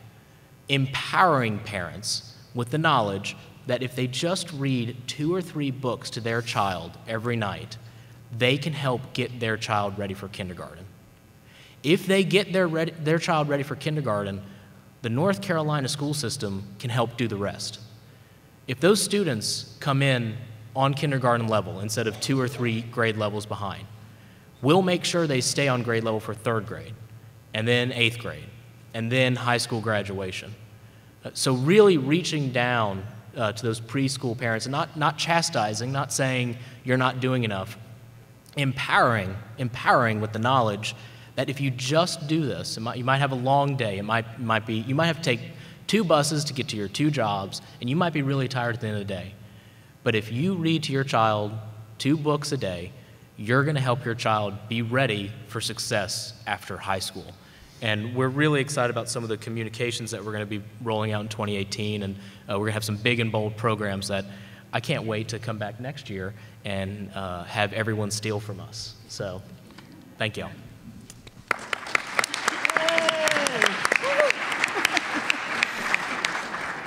Empowering parents with the knowledge that if they just read 2 or 3 books to their child every night, they can help get their child ready for kindergarten. If they get their child ready for kindergarten, the North Carolina school system can help do the rest. If those students come in on kindergarten level instead of 2 or 3 grade levels behind, we'll make sure they stay on grade level for 3rd grade, and then 8th grade, and then high school graduation. So really reaching down to those preschool parents, and not chastising, not saying you're not doing enough, empowering with the knowledge that if you just do this, you might have a long day, you might have to take 2 buses to get to your 2 jobs, and you might be really tired at the end of the day. But if you read to your child 2 books a day, you're going to help your child be ready for success after high school. And we're really excited about some of the communications that we're going to be rolling out in 2018, and we're going to have some big and bold programs that I can't wait to come back next year and have everyone steal from us. So, thank you.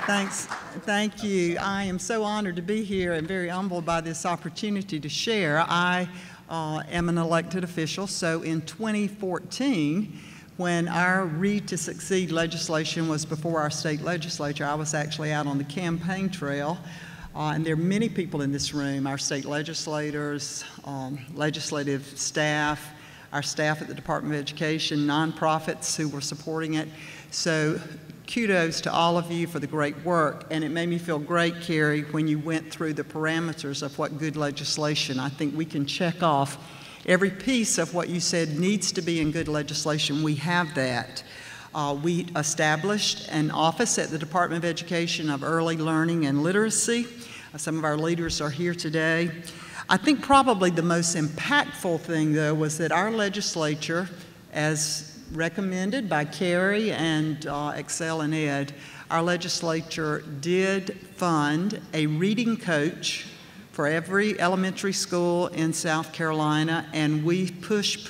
Thanks. Thank you. I am so honored to be here and very humbled by this opportunity to share. I am an elected official, so in 2014, when our Read to Succeed legislation was before our state legislature, I was actually out on the campaign trail, and there are many people in this room, our state legislators, legislative staff, our staff at the Department of Education, nonprofits who were supporting it. So kudos to all of you for the great work. And it made me feel great, Cari, when you went through the parameters of what good legislation. I think we can check off every piece of what you said needs to be in good legislation. We have that. We established an office at the Department of Education of Early Learning and Literacy. Some of our leaders are here today. I think probably the most impactful thing, though, was that our legislature, as recommended by Cari and ExcelinEd, our legislature did fund a reading coach for every elementary school in South Carolina, and we push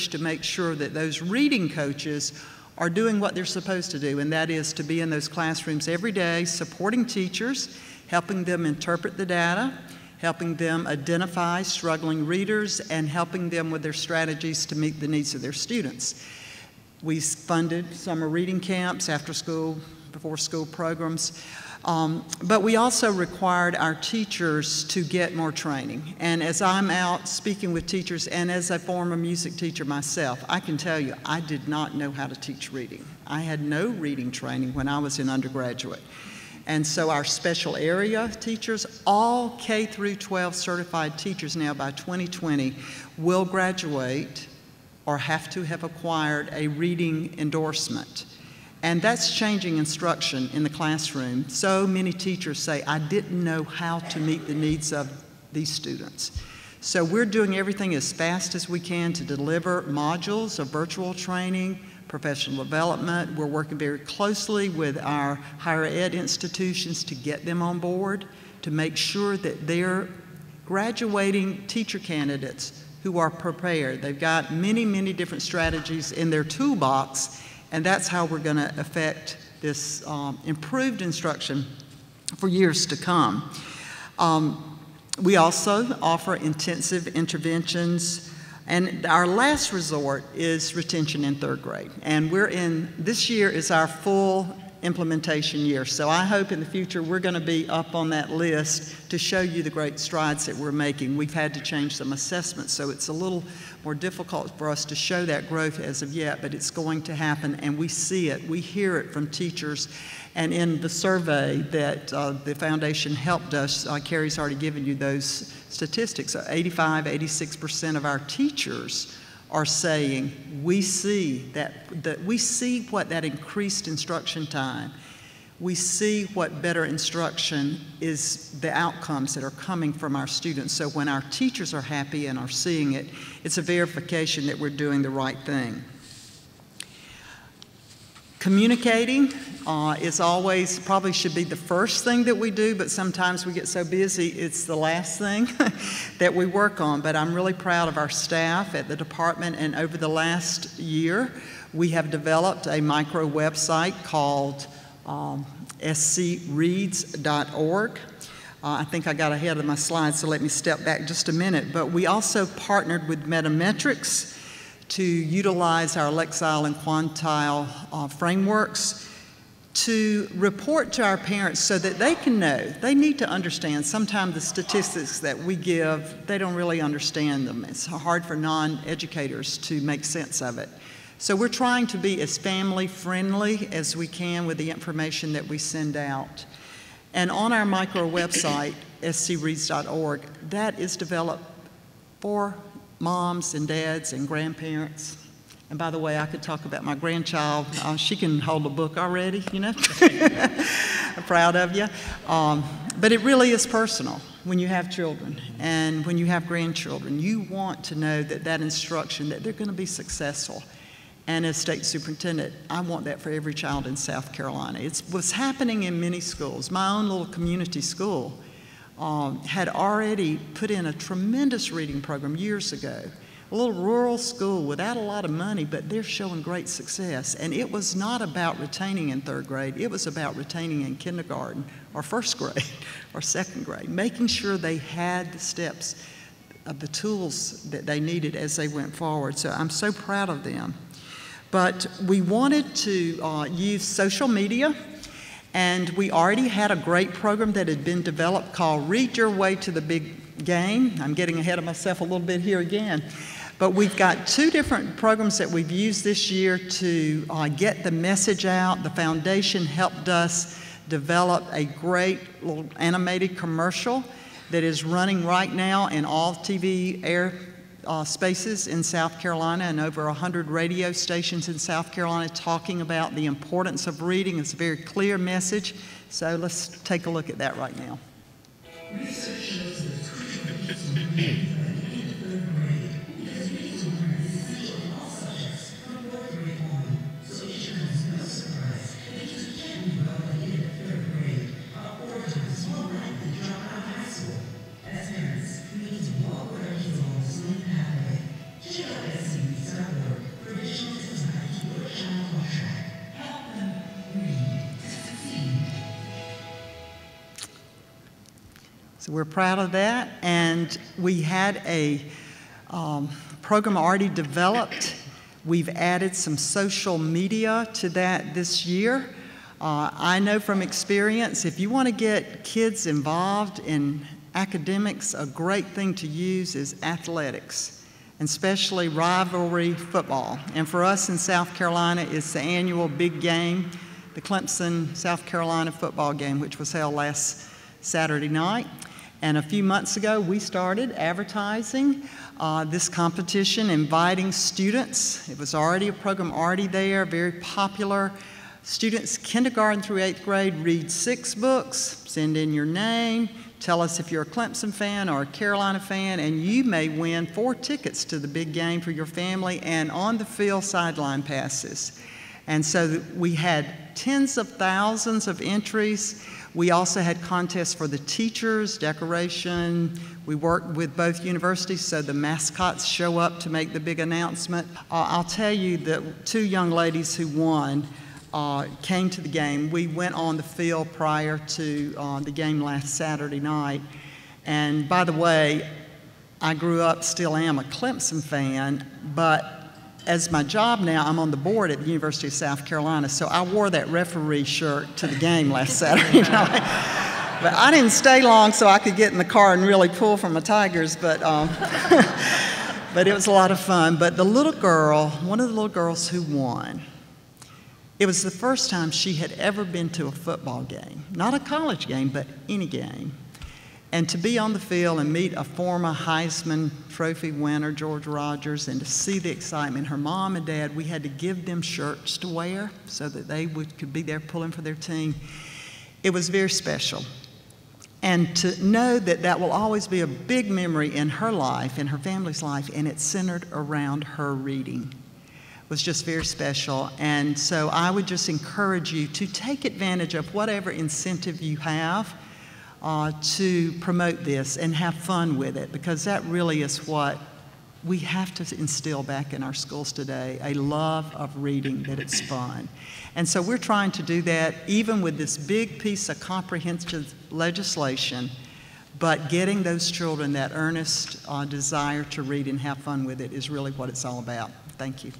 to make sure that those reading coaches are doing what they're supposed to do, and that is to be in those classrooms every day, supporting teachers, helping them interpret the data, helping them identify struggling readers, and helping them with their strategies to meet the needs of their students. We funded summer reading camps, after school, before school programs. But we also required our teachers to get more training. And as I'm out speaking with teachers, and as a former music teacher myself, I can tell you I did not know how to teach reading. I had no reading training when I was in undergraduate. And so our special area teachers, all K through 12 certified teachers now by 2020 will graduate or have to have acquired a reading endorsement. And that's changing instruction in the classroom. So many teachers say, I didn't know how to meet the needs of these students. So we're doing everything as fast as we can to deliver modules of virtual training, professional development. We're working very closely with our higher ed institutions to get them on board, to make sure that they're graduating teacher candidates who are prepared. They've got many, many different strategies in their toolbox, and that's how we're going to affect this improved instruction for years to come. We also offer intensive interventions, and our last resort is retention in third grade. And this year is our full implementation year. So I hope in the future we're going to be up on that list to show you the great strides that we're making. We've had to change some assessments, so it's a little more difficult for us to show that growth as of yet, but it's going to happen, and we see it. We hear it from teachers. And in the survey that the foundation helped us, Cari's already given you those statistics. 85, 86% of our teachers are saying we see we see what that increased instruction time, we see what better instruction is, the outcomes that are coming from our students. So when our teachers are happy and are seeing it, it's a verification that we're doing the right thing. Communicating is always, probably should be the first thing that we do, but sometimes we get so busy it's the last thing that we work on. But I'm really proud of our staff at the department, and over the last year we have developed a micro website called screads.org. I think I got ahead of my slides, so let me step back just a minute. But we also partnered with Metametrics to utilize our Lexile and Quantile frameworks to report to our parents so that they can know. They need to understand. Sometimes the statistics that we give, they don't really understand them. It's hard for non-educators to make sense of it. So we're trying to be as family-friendly as we can with the information that we send out. And on our micro website, screads.org, that is developed for moms and dads and grandparents. And by the way, I could talk about my grandchild. She can hold a book already, you know. I'm proud of you. But it really is personal when you have children and when you have grandchildren. You want to know that instruction, that they're going to be successful. And as state superintendent, I want that for every child in South Carolina. It's what's happening in many schools. My own little community school had already put in a tremendous reading program years ago. A little rural school without a lot of money, but they're showing great success. And it was not about retaining in third grade. It was about retaining in kindergarten or first grade or second grade, making sure they had the steps of the tools that they needed as they went forward. So I'm so proud of them. But we wanted to use social media, and we already had a great program that had been developed called Read Your Way to the Big Game. I'm getting ahead of myself a little bit here again. But we've got 2 different programs that we've used this year to get the message out. The foundation helped us develop a great little animated commercial that is running right now in all TV air spaces in South Carolina and over 100 radio stations in South Carolina talking about the importance of reading. It's a very clear message. So let's take a look at that right now. Research shows that it's crucial to teach them reading from the end of 3rd grade because reading to learn is essential in all subjects from 4th grade on. So it should come as no surprise that just can't move up by the end of 3rd grade are 4 times more likely to drop out of high school. As parents, we need to walk with our kids along this learning pathway. Check out XII.org for additional tips on how to keep your child on track. Help them read to succeed. So we're proud of that, and we had a program already developed. We've added some social media to that this year. I know from experience, if you want to get kids involved in academics, a great thing to use is athletics, and especially rivalry football. And for us in South Carolina, it's the annual big game, the Clemson, South Carolina football game, which was held last Saturday night. And a few months ago, we started advertising this competition, inviting students. It was already a program already there, very popular. Students, kindergarten through 8th grade, read 6 books, send in your name, tell us if you're a Clemson fan or a Carolina fan, and you may win 4 tickets to the big game for your family and on the field sideline passes. And so we had tens of thousands of entries. We also had contests for the teachers, decoration. We worked with both universities so the mascots show up to make the big announcement. I'll tell you that 2 young ladies who won came to the game. We went on the field prior to the game last Saturday night. And by the way, I grew up, still am a Clemson fan, but as my job now, I'm on the board at the University of South Carolina, so I wore that referee shirt to the game last Saturday night. But I didn't stay long so I could get in the car and really pull for my Tigers, but but it was a lot of fun. But the little girl, one of the little girls who won, it was the first time she had ever been to a football game, not a college game, but any game. And to be on the field and meet a former Heisman Trophy winner, George Rogers, and to see the excitement, her mom and dad, we had to give them shirts to wear so that they could be there pulling for their team. It was very special. And to know that that will always be a big memory in her life, in her family's life, and it's centered around her reading, was just very special. And so I would just encourage you to take advantage of whatever incentive you have to promote this and have fun with it, because that really is what we have to instill back in our schools today, a love of reading, that it's fun. And so we're trying to do that even with this big piece of comprehensive legislation, but getting those children that earnest desire to read and have fun with it is really what it's all about. Thank you.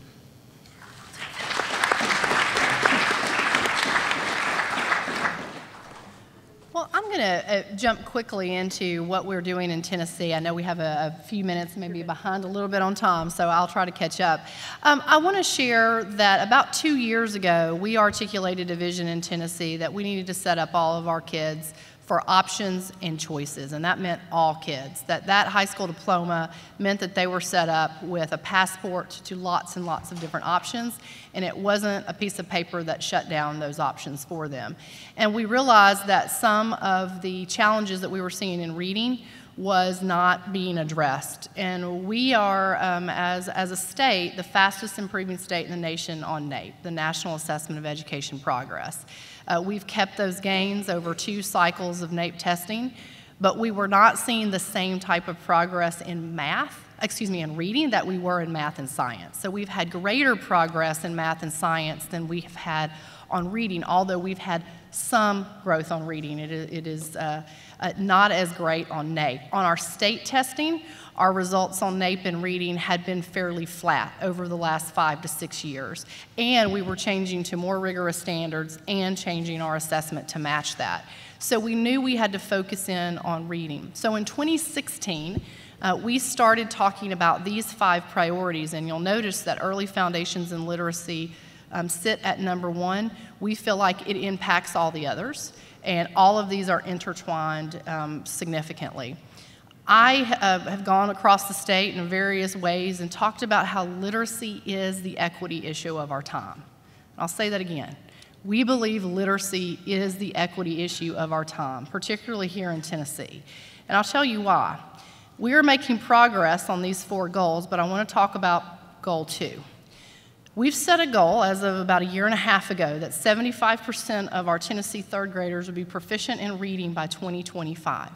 Well, I'm going to jump quickly into what we're doing in Tennessee. I know we have a few minutes, maybe behind a little bit on time, so I'll try to catch up. I want to share that about 2 years ago, we articulated a vision in Tennessee that we needed to set up all of our kids for options and choices, and that meant all kids. That high school diploma meant that they were set up with a passport to lots and lots of different options, and it wasn't a piece of paper that shut down those options for them. And we realized that some of the challenges that we were seeing in reading was not being addressed. And we are, as a state, the fastest improving state in the nation on NAEP, the National Assessment of Education Progress. We've kept those gains over 2 cycles of NAEP testing, but we were not seeing the same type of progress in in reading that we were in math and science. So we've had greater progress in math and science than we have had on reading, although we've had some growth on reading. It is not as great on NAEP. On our state testing, our results on NAEP and reading had been fairly flat over the last 5 to 6 years. And we were changing to more rigorous standards and changing our assessment to match that. So we knew we had to focus in on reading. So in 2016, we started talking about these 5 priorities, and you'll notice that early foundations in literacy sit at number 1. We feel like it impacts all the others, and all of these are intertwined significantly. I have gone across the state in various ways and talked about how literacy is the equity issue of our time. I'll say that again. We believe literacy is the equity issue of our time, particularly here in Tennessee. And I'll tell you why. We are making progress on these 4 goals, but I want to talk about goal 2. We've set a goal as of about a year and a half ago that 75% of our Tennessee 3rd graders would be proficient in reading by 2025.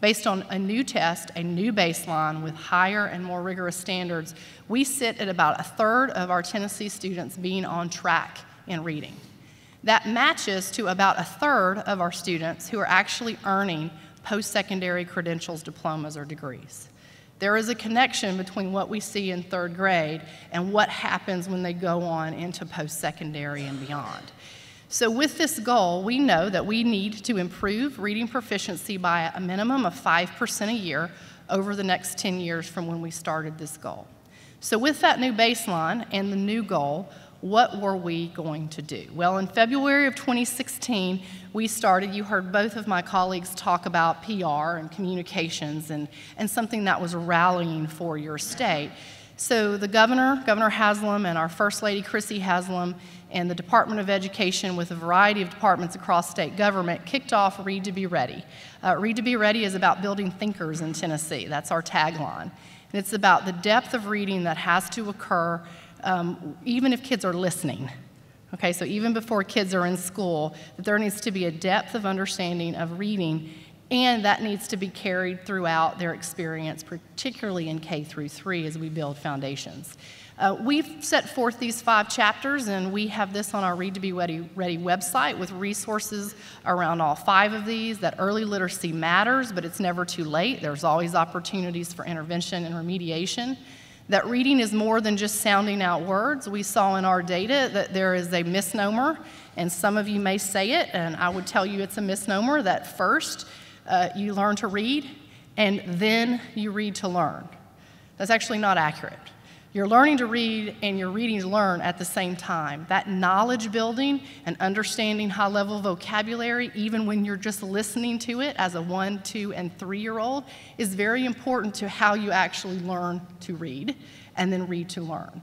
Based on a new test, a new baseline with higher and more rigorous standards, we sit at about 1/3 of our Tennessee students being on track in reading. That matches to about 1/3 of our students who are actually earning post-secondary credentials, diplomas, or degrees. There is a connection between what we see in 3rd grade and what happens when they go on into post-secondary and beyond. So with this goal, we know that we need to improve reading proficiency by a minimum of 5% a year over the next 10 years from when we started this goal. So with that new baseline and the new goal, what were we going to do? Well, in February of 2016, we started, you heard both of my colleagues talk about PR and communications and something that was rallying for your state. So the Governor Haslam, and our First Lady, Chrissy Haslam, and the Department of Education with a variety of departments across state government kicked off Read to Be Ready. Read to Be Ready is about building thinkers in Tennessee. That's our tagline. And it's about the depth of reading that has to occur even if kids are listening. Okay, so even before kids are in school, that there needs to be a depth of understanding of reading, and that needs to be carried throughout their experience, particularly in K through 3 as we build foundations. We've set forth these 5 chapters, and we have this on our Read to Be Ready website with resources around all 5 of these, that early literacy matters, but it's never too late. There's always opportunities for intervention and remediation. That reading is more than just sounding out words. We saw in our data that there is a misnomer, and some of you may say it, and I would tell you it's a misnomer, that first you learn to read, and then you read to learn. That's actually not accurate. You're learning to read and you're reading to learn at the same time. That knowledge building and understanding high-level vocabulary, even when you're just listening to it as a 1-, 2-, and 3-year-old, is very important to how you actually learn to read and then read to learn.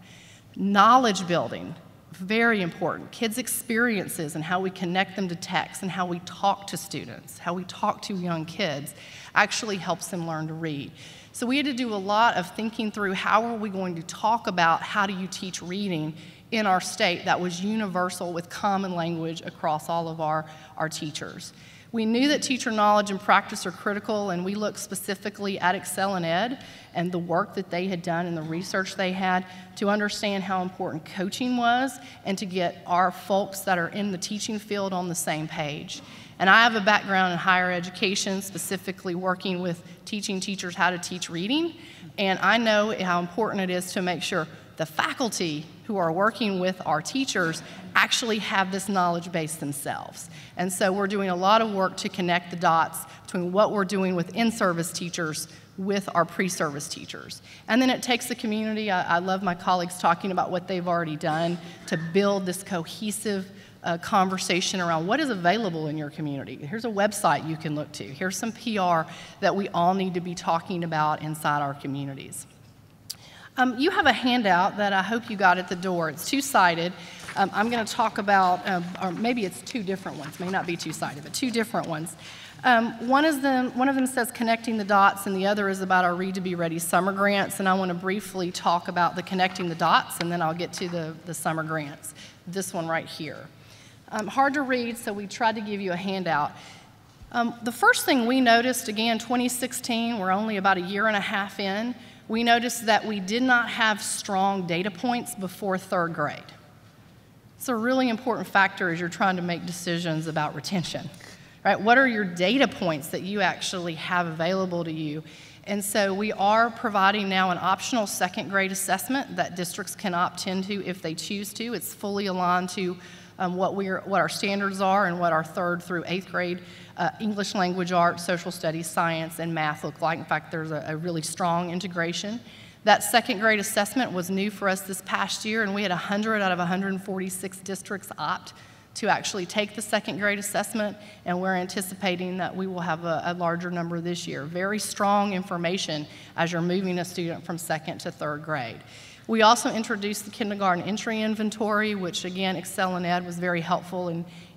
Knowledge building, very important. Kids' experiences and how we connect them to text and how we talk to students, how we talk to young kids, actually helps them learn to read. So we had to do a lot of thinking through how are we going to talk about how do you teach reading in our state that was universal with common language across all of our teachers. We knew that teacher knowledge and practice are critical, and we looked specifically at XII and the work that they had done and the research they had to understand how important coaching was and to get our folks that are in the teaching field on the same page. And I have a background in higher education, specifically working with teaching teachers how to teach reading, and I know how important it is to make sure the faculty who are working with our teachers actually have this knowledge base themselves. And so we're doing a lot of work to connect the dots between what we're doing with in-service teachers with our pre-service teachers. And then it takes the community. I love my colleagues talking about what they've already done to build this cohesive conversation around what is available in your community. Here's a website you can look to. Here's some PR that we all need to be talking about inside our communities. You have a handout that I hope you got at the door. It's 2-sided. I'm going to talk about, or maybe it's 2 different ones, may not be 2-sided, but 2 different ones. One of them says connecting the dots, and the other is about our Read to Be Ready summer grants, and I want to briefly talk about the connecting the dots, and then I'll get to the summer grants. This one right here. Hard to read, so we tried to give you a handout. The first thing we noticed, again, 2016, we're only about a year and a half in, we noticed that we did not have strong data points before 3rd grade. It's a really important factor as you're trying to make decisions about retention, right? What are your data points that you actually have available to you? And so we are providing now an optional 2nd grade assessment that districts can opt into if they choose to. It's fully aligned to what our standards are and what our 3rd through 8th grade English language arts, social studies, science, and math look like. In fact, there's a really strong integration. That 2nd grade assessment was new for us this past year, and we had 100 out of 146 districts opt to actually take the 2nd grade assessment, and we're anticipating that we will have a larger number this year. Very strong information as you're moving a student from 2nd to 3rd grade. We also introduced the kindergarten entry inventory, which again, ExcelinEd was very helpful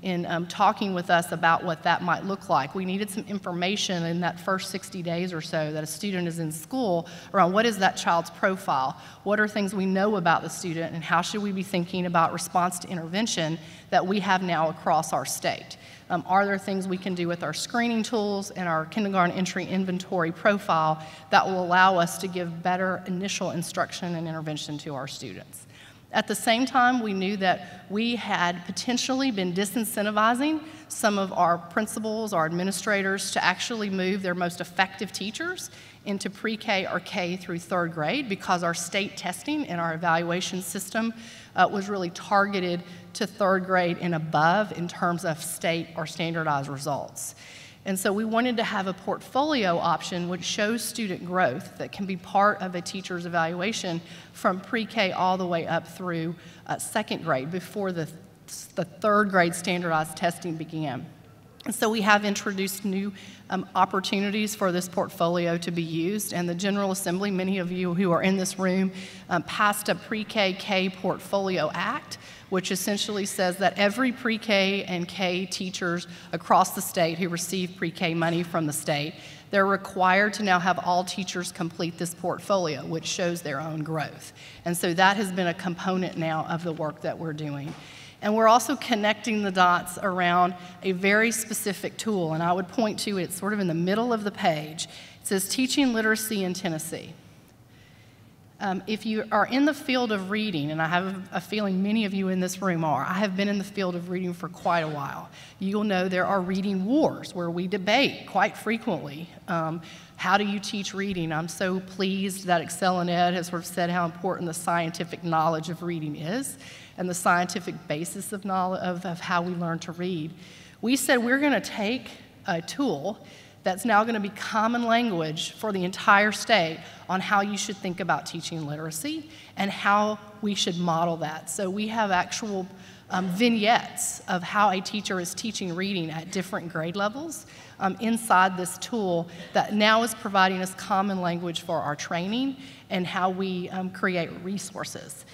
in talking with us about what that might look like. We needed some information in that first 60 days or so that a student is in school around what is that child's profile, what are things we know about the student, and how should we be thinking about response to intervention that we have now across our state. Are there things we can do with our screening tools and our kindergarten entry inventory profile that will allow us to give better initial instruction and intervention to our students? At the same time, we knew that we had potentially been disincentivizing some of our principals, our administrators, to actually move their most effective teachers into pre-K or K through 3rd grade because our state testing and our evaluation system was really targeted to 3rd grade and above in terms of state or standardized results. And so we wanted to have a portfolio option which shows student growth that can be part of a teacher's evaluation from pre-K all the way up through 2nd grade before the 3rd grade standardized testing began. And so we have introduced new opportunities for this portfolio to be used, and the General Assembly, many of you who are in this room, passed a Pre-K Portfolio Act, which essentially says that every pre-K and K teachers across the state who receive pre-K money from the state, they're required to now have all teachers complete this portfolio, which shows their own growth. And so that has been a component now of the work that we're doing. And we're also connecting the dots around a very specific tool, and I would point to it sort of in the middle of the page. It says Teaching Literacy in Tennessee. If you are in the field of reading, and I have a feeling many of you in this room are, I have been in the field of reading for quite a while. You'll know there are reading wars where we debate quite frequently. How do you teach reading? I'm so pleased that ExcelinEd has sort of said how important the scientific knowledge of reading is and the scientific basis of knowledge of how we learn to read. We said we're going to take a tool that's now going to be common language for the entire state on how you should think about teaching literacy and how we should model that. So we have actual vignettes of how a teacher is teaching reading at different grade levels inside this tool that now is providing us common language for our training and how we create resources.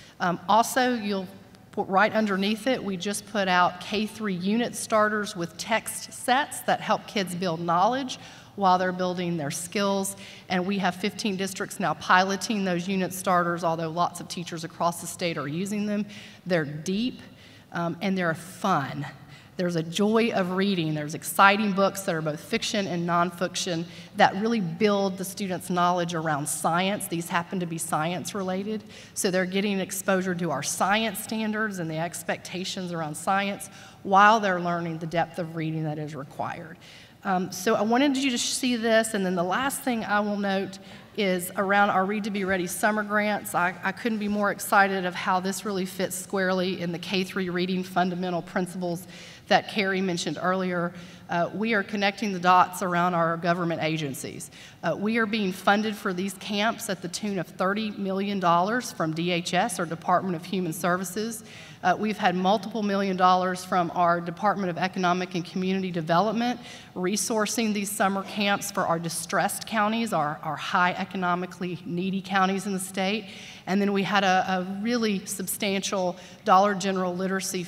Also, you'll put right underneath it, we just put out K3 unit starters with text sets that help kids build knowledge while they're building their skills. And we have 15 districts now piloting those unit starters, although lots of teachers across the state are using them. They're deep and they're fun. There's a joy of reading. There's exciting books that are both fiction and nonfiction that really build the students' knowledge around science. These happen to be science related. So they're getting exposure to our science standards and the expectations around science while they're learning the depth of reading that is required. So I wanted you to see this, and then the last thing I will note is around our Read to Be Ready summer grants. I couldn't be more excited of how this really fits squarely in the K3 reading fundamental principles that Cari mentioned earlier. We are connecting the dots around our government agencies. We are being funded for these camps at the tune of $30 million from DHS, or Department of Human Services. We've had multiple $1 million from our Department of Economic and Community Development, resourcing these summer camps for our distressed counties, our high economically needy counties in the state. And then we had a really substantial Dollar General Literacy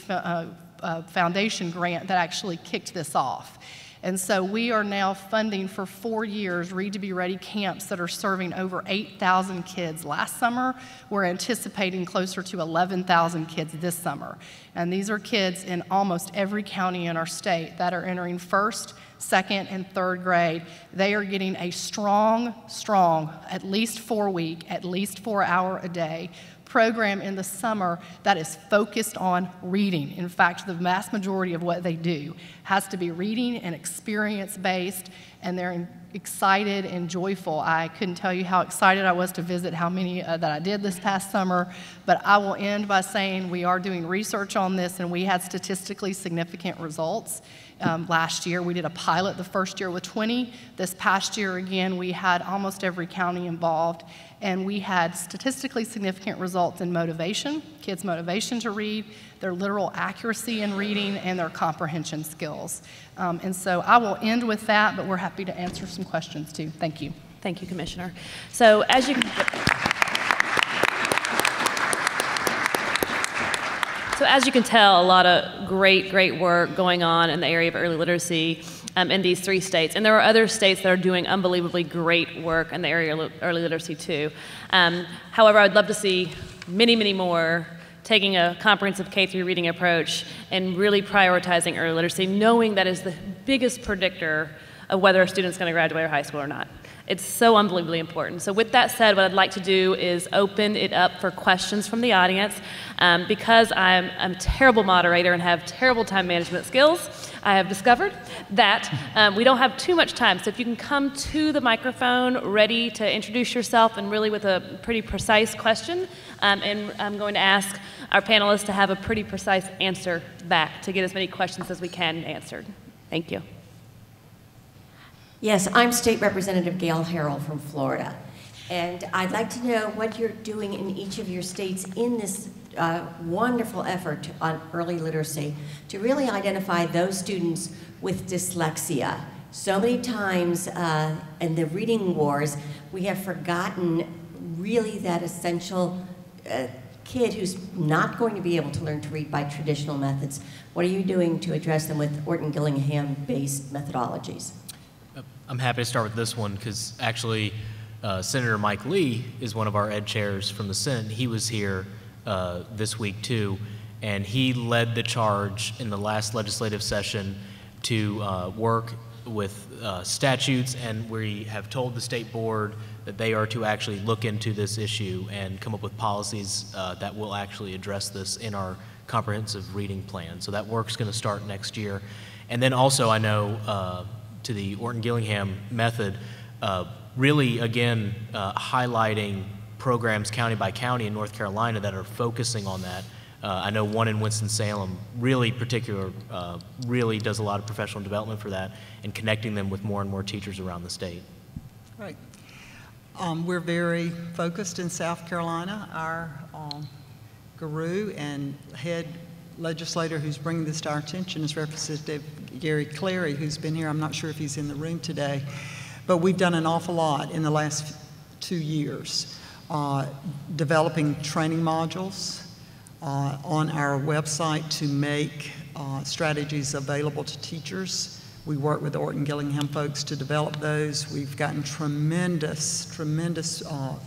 Foundation grant that actually kicked this off. And so we are now funding for 4 years Read to Be Ready camps that are serving over 8,000 kids last summer. We're anticipating closer to 11,000 kids this summer. And these are kids in almost every county in our state that are entering 1st, 2nd, and 3rd grade. They are getting a strong, at least 4-week, at least 4-hour a day program in the summer that is focused on reading. In fact, the vast majority of what they do has to be reading and experience-based, and they're excited and joyful. I couldn't tell you how excited I was to visit how many that I did this past summer, but I will end by saying we are doing research on this, and we had statistically significant results. Last year, we did a pilot the first year with 20. This past year, again, we had almost every county involved, and we had statistically significant results in motivation, kids' motivation to read, their literal accuracy in reading, and their comprehension skills. And so I will end with that, but we're happy to answer some questions too. Thank you. Thank you, Commissioner. So as you can tell, a lot of great work going on in the area of early literacy in these 3 states. And there are other states that are doing unbelievably great work in the area of early literacy too. However, I'd love to see many more taking a comprehensive K-3 reading approach and really prioritizing early literacy, knowing that is the biggest predictor of whether a student's going to graduate high school or not. It's so unbelievably important. So with that said, what I'd like to do is open it up for questions from the audience. Because I'm a terrible moderator and have terrible time management skills, I have discovered that we don't have too much time. So if you can come to the microphone ready to introduce yourself and really with a pretty precise question, and I'm going to ask our panelists to have a pretty precise answer back to get as many questions as we can answered. Thank you. Yes, I'm State Representative Gail Harrell from Florida. And I'd like to know what you're doing in each of your states in this wonderful effort on early literacy to really identify those students with dyslexia. So many times in the reading wars, we have forgotten really that essential kid who's not going to be able to learn to read by traditional methods. What are you doing to address them with Orton-Gillingham-based methodologies? I'm happy to start with this one because actually Senator Mike Lee is one of our ed chairs from the Senate. He was here this week too, and he led the charge in the last legislative session to work with statutes, and we have told the state board that they are to actually look into this issue and come up with policies that will actually address this in our comprehensive reading plan. So that work's going to start next year. And then also I know to the Orton-Gillingham method, really, again, highlighting programs county by county in North Carolina that are focusing on that. I know one in Winston-Salem, really really does a lot of professional development for that and connecting them with more and more teachers around the state. Right. We're very focused in South Carolina. Our guru and head legislator who's bringing this to our attention is Representative Cari, who's been here. I'm not sure if he's in the room today, but we've done an awful lot in the last 2 years, developing training modules on our website to make strategies available to teachers. We work with the Orton-Gillingham folks to develop those. We've gotten tremendous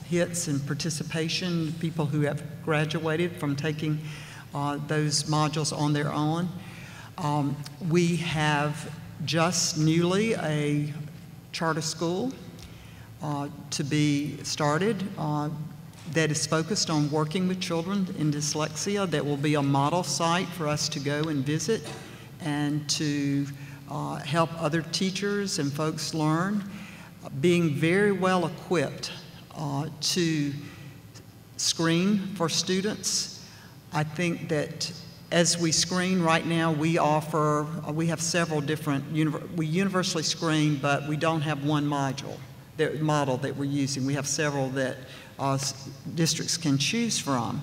hits and participation, people who have graduated from taking those modules on their own. We have just newly a charter school to be started that is focused on working with children in dyslexia, that will be a model site for us to go and visit and to help other teachers and folks learn, being very well equipped to screen for students. I think that as we screen right now, we have several different, we universally screen, but we don't have one model that we're using. We have several that districts can choose from.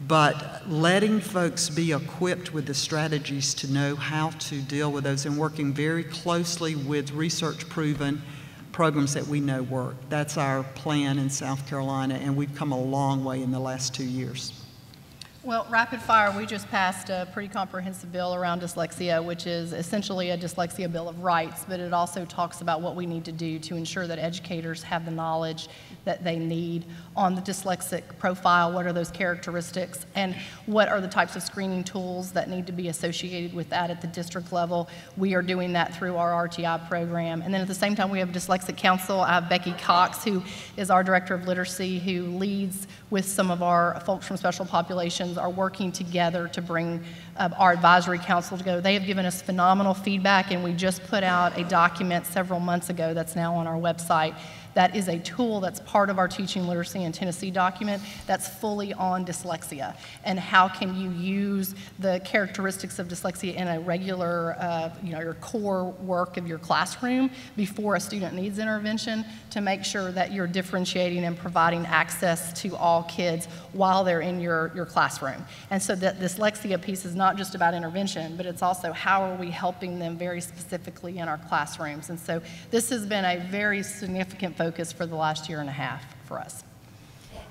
But letting folks be equipped with the strategies to know how to deal with those and working very closely with research-proven programs that we know work. That's our plan in South Carolina, and we've come a long way in the last 2 years. Well, rapid fire, we just passed a pretty comprehensive bill around dyslexia, which is essentially a dyslexia bill of rights, but it also talks about what we need to do to ensure that educators have the knowledge that they need on the dyslexic profile, what are those characteristics, and what are the types of screening tools that need to be associated with that at the district level. We are doing that through our RTI program. And then at the same time, we have a Dyslexic Council. I have Becky Cox, who is our Director of Literacy, who leads with some of our folks from special populations organizations are working together to bring our advisory council together. They have given us phenomenal feedback, and we just put out a document several months ago that's now on our website. That is a tool that's part of our Teaching Literacy in Tennessee document that's fully on dyslexia and how can you use the characteristics of dyslexia in a regular, your core work of your classroom before a student needs intervention to make sure that you're differentiating and providing access to all kids while they're in your classroom. And so that dyslexia piece is not just about intervention, but it's also how are we helping them very specifically in our classrooms. And so this has been a very significant focus for the last year and a half for us.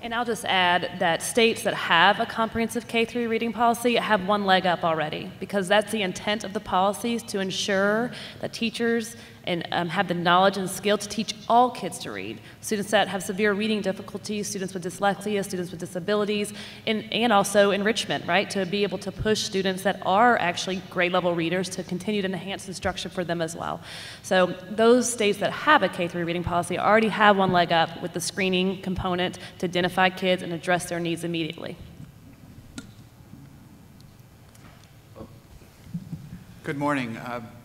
And I'll just add that states that have a comprehensive K-3 reading policy have one leg up already, because that's the intent of the policies, to ensure that teachers have the knowledge and skill to teach all kids to read. Students that have severe reading difficulties, students with dyslexia, students with disabilities, and also enrichment, right? To be able to push students that are actually grade level readers to continue to enhance instruction for them as well. So those states that have a K-3 reading policy already have one leg up with the screening component to identify kids and address their needs immediately. Good morning.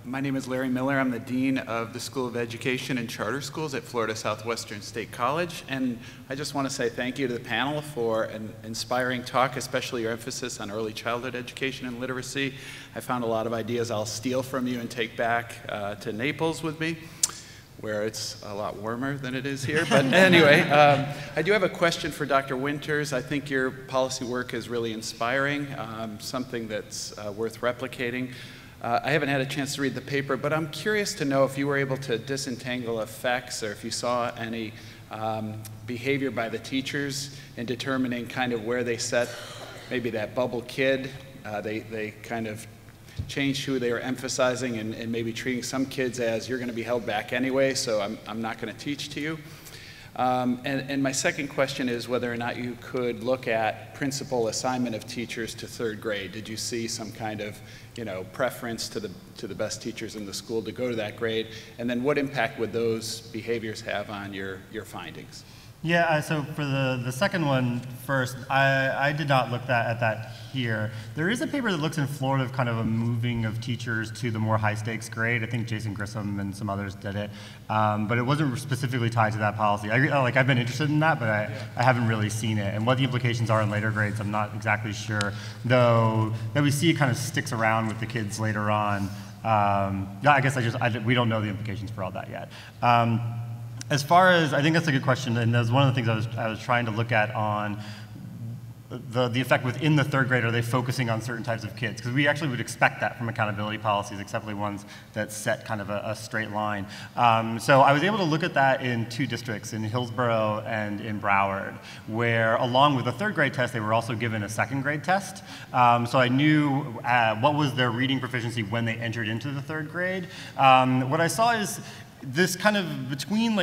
My name is Larry Miller. I'm the Dean of the School of Education and Charter Schools at Florida Southwestern State College. And I just want to say thank you to the panel for an inspiring talk, especially your emphasis on early childhood education and literacy. I found a lot of ideas I'll steal from you and take back to Naples with me, where it's a lot warmer than it is here. But anyway, I do have a question for Dr. Winters. I think your policy work is really inspiring, something that's worth replicating. I haven't had a chance to read the paper, but I'm curious to know if you were able to disentangle effects or if you saw any behavior by the teachers in determining kind of where they set maybe that bubble kid. They kind of changed who they were emphasizing and maybe treating some kids as you're going to be held back anyway, so I'm not going to teach to you. And my second question is whether or not you could look at principal assignment of teachers to third grade. Did you see some kind of, preference to the best teachers in the school to go to that grade? And then what impact would those behaviors have on your findings? Yeah, so for the second one first, I did not look at that here. There is a paper that looks in Florida of kind of a moving of teachers to the more high stakes grade. I think Jason Grissom and some others did it, but it wasn't specifically tied to that policy. I've been interested in that, but I haven't really seen it. And what the implications are in later grades, I'm not exactly sure, though that we see it kind of sticks around with the kids later on. I guess we don't know the implications for all that yet. As far as, I think that's a good question, and that's one of the things I was trying to look at on the effect within the third grade. Are they focusing on certain types of kids? Because we actually would expect that from accountability policies, except for the ones that set kind of a straight line. So I was able to look at that in two districts, in Hillsborough and in Broward, where along with the third grade test, they were also given a second grade test. So I knew what was their reading proficiency when they entered into the third grade. What I saw is this kind of between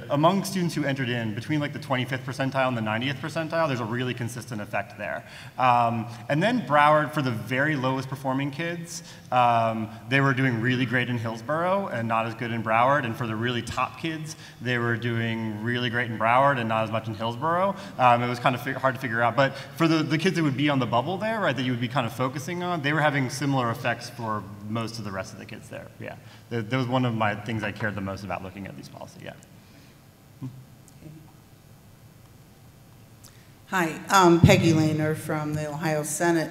among students who entered in, between like the 25th percentile and the 90th percentile, there's a really consistent effect there. And then Broward, for the very lowest performing kids, they were doing really great in Hillsborough and not as good in Broward. And for the really top kids, they were doing really great in Broward and not as much in Hillsborough. It was kind of hard to figure out. But for the kids that would be on the bubble there, right, that you would be kind of focusing on, they were having similar effects for most of the rest of the kids there. Yeah, that was one of my things I cared the most about looking at these policies. Yeah. Hi, I'm Peggy Lehner from the Ohio Senate.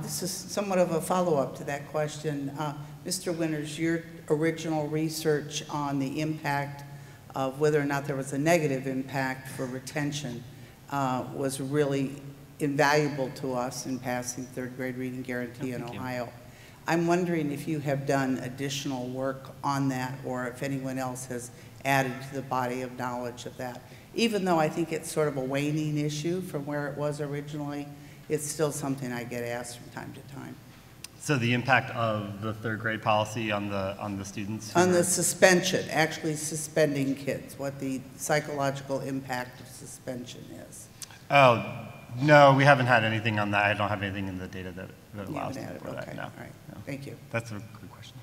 This is somewhat of a follow-up to that question. Mr. Winters, your original research on the impact of whether or not there was a negative impact for retention was really invaluable to us in passing third grade reading guarantee in Ohio. I'm wondering if you have done additional work on that or if anyone else has added to the body of knowledge of that. Even though I think it's sort of a waning issue from where it was originally, it's still something I get asked from time to time. So the impact of the third grade policy on the students? On the suspension, actually suspending kids, what the psychological impact of suspension is. Oh, no, we haven't had anything on that. I don't have anything in the data that allows me for that. No. All right. No. Thank you. That's a good question.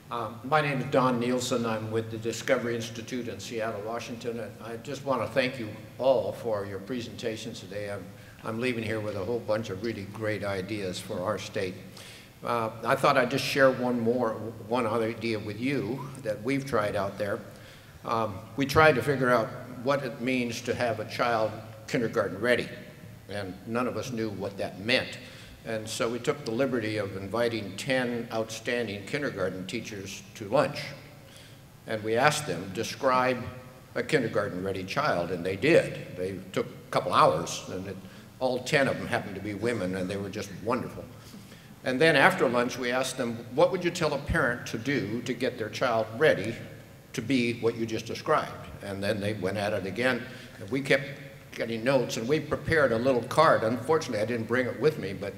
My name is Don Nielsen. I'm with the Discovery Institute in Seattle, Washington. And I just want to thank you all for your presentations today. I'm leaving here with a whole bunch of really great ideas for our state. I thought I'd just share one other idea with you that we've tried out there. We tried to figure out what it means to have a child kindergarten ready, and none of us knew what that meant. And so we took the liberty of inviting 10 outstanding kindergarten teachers to lunch. And we asked them, describe a kindergarten-ready child, and they did. They took a couple hours, and all 10 of them happened to be women, and they were just wonderful. And then after lunch, we asked them, what would you tell a parent to do to get their child ready to be what you just described? And then they went at it again, and we kept getting notes, and we prepared a little card. Unfortunately, I didn't bring it with me, but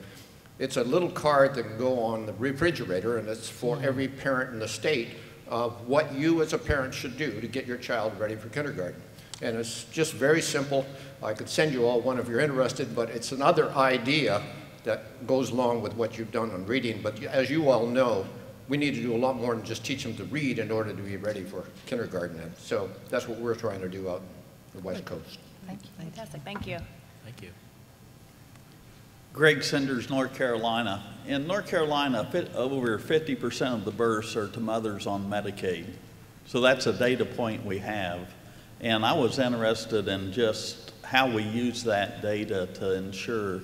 it's a little card that can go on the refrigerator, and it's for every parent in the state of what you as a parent should do to get your child ready for kindergarten. And it's just very simple. I could send you all one if you're interested, but it's another idea that goes along with what you've done on reading. But as you all know, we need to do a lot more than just teach them to read in order to be ready for kindergarten. And so that's what we're trying to do out the West Coast. Thank you. Fantastic. Thank you. Thank you. Greg Sanders, North Carolina. In North Carolina, over 50% of the births are to mothers on Medicaid. So that's a data point we have. And I was interested in just how we use that data to ensure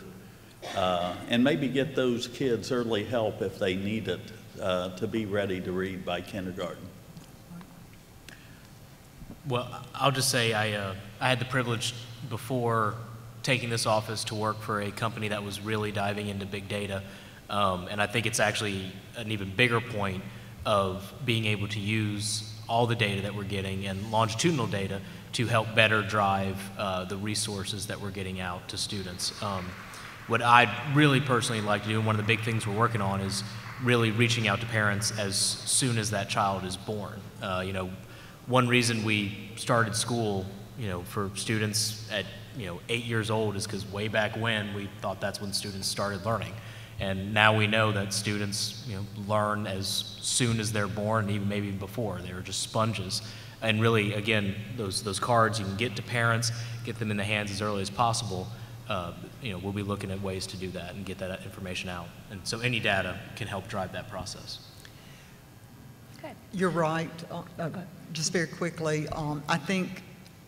and maybe get those kids early help if they need it to be ready to read by kindergarten. Well, I'll just say I had the privilege before taking this office to work for a company that was really diving into big data. And I think it's actually an even bigger point of being able to use all the data that we're getting and longitudinal data to help better drive the resources that we're getting out to students. What I'd really personally like to do, and one of the big things we're working on, is really reaching out to parents as soon as that child is born. You know, one reason we started school, you know, for students at 8 years old is because way back when we thought that's when students started learning. And now we know that students, learn as soon as they're born, even maybe before. They're just sponges. And really, again, those cards you can get to parents, get them in the hands as early as possible. We'll be looking at ways to do that and get that information out. And so any data can help drive that process. Okay. You're right. Just very quickly, I think,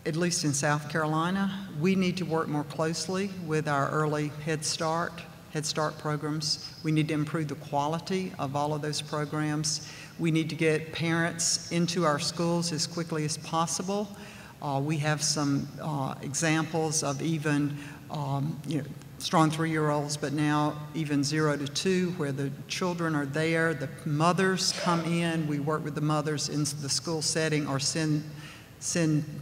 at least in South Carolina, we need to work more closely with our early Head Start programs. We need to improve the quality of all of those programs. We need to get parents into our schools as quickly as possible. We have some examples of even strong 3-year-olds, but now even 0 to 2, where the children are there, the mothers come in, we work with the mothers in the school setting or send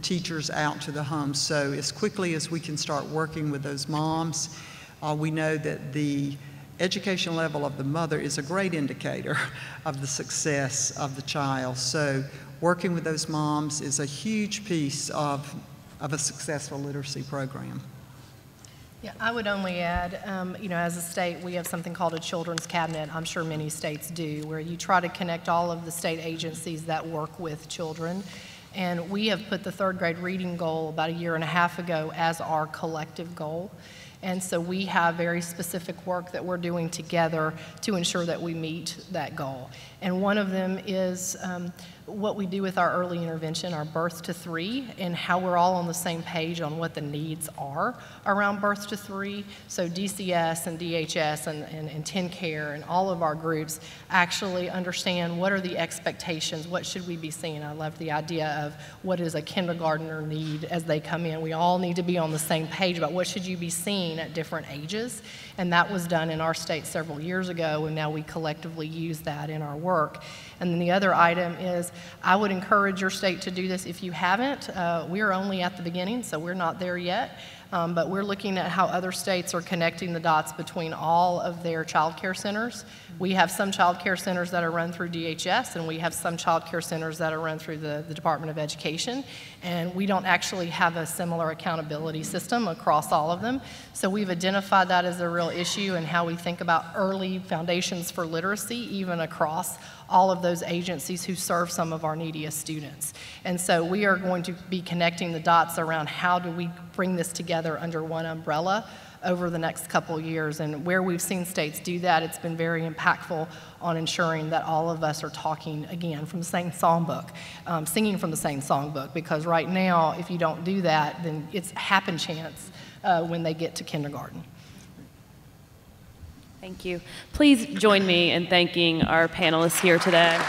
teachers out to the homes. So as quickly as we can start working with those moms, we know that the education level of the mother is a great indicator of the success of the child. So working with those moms is a huge piece of a successful literacy program. Yeah, I would only add, as a state, we have something called a children's cabinet. I'm sure many states do, where you try to connect all of the state agencies that work with children. And we have put the 3rd grade reading goal about 1.5 years ago as our collective goal. And so we have very specific work that we're doing together to ensure that we meet that goal. And one of them is what we do with our early intervention, our birth to 3, and how we're all on the same page on what the needs are around birth to 3. So DCS and DHS and TenCare and all of our groups actually understand what are the expectations, what should we be seeing. I love the idea of what does a kindergartner need as they come in. We all need to be on the same page about what should you be seeing at different ages. And that was done in our state several years ago, and now we collectively use that in our work. And then the other item is, I would encourage your state to do this if you haven't. We are only at the beginning, so we're not there yet. but we're looking at how other states are connecting the dots between all of their child care centers. We have some child care centers that are run through DHS, and we have some child care centers that are run through the Department of Education, and we don't actually have a similar accountability system across all of them. So we've identified that as a real issue and how we think about early foundations for literacy, even across all of those agencies who serve some of our neediest students. And so we are going to be connecting the dots around how do we bring this together under one umbrella over the next couple years. And where we've seen states do that, it's been very impactful on ensuring that all of us are talking, again, from the same songbook, singing from the same songbook, because right now, if you don't do that, then it's happen chance when they get to kindergarten. Thank you. Please join me in thanking our panelists here today.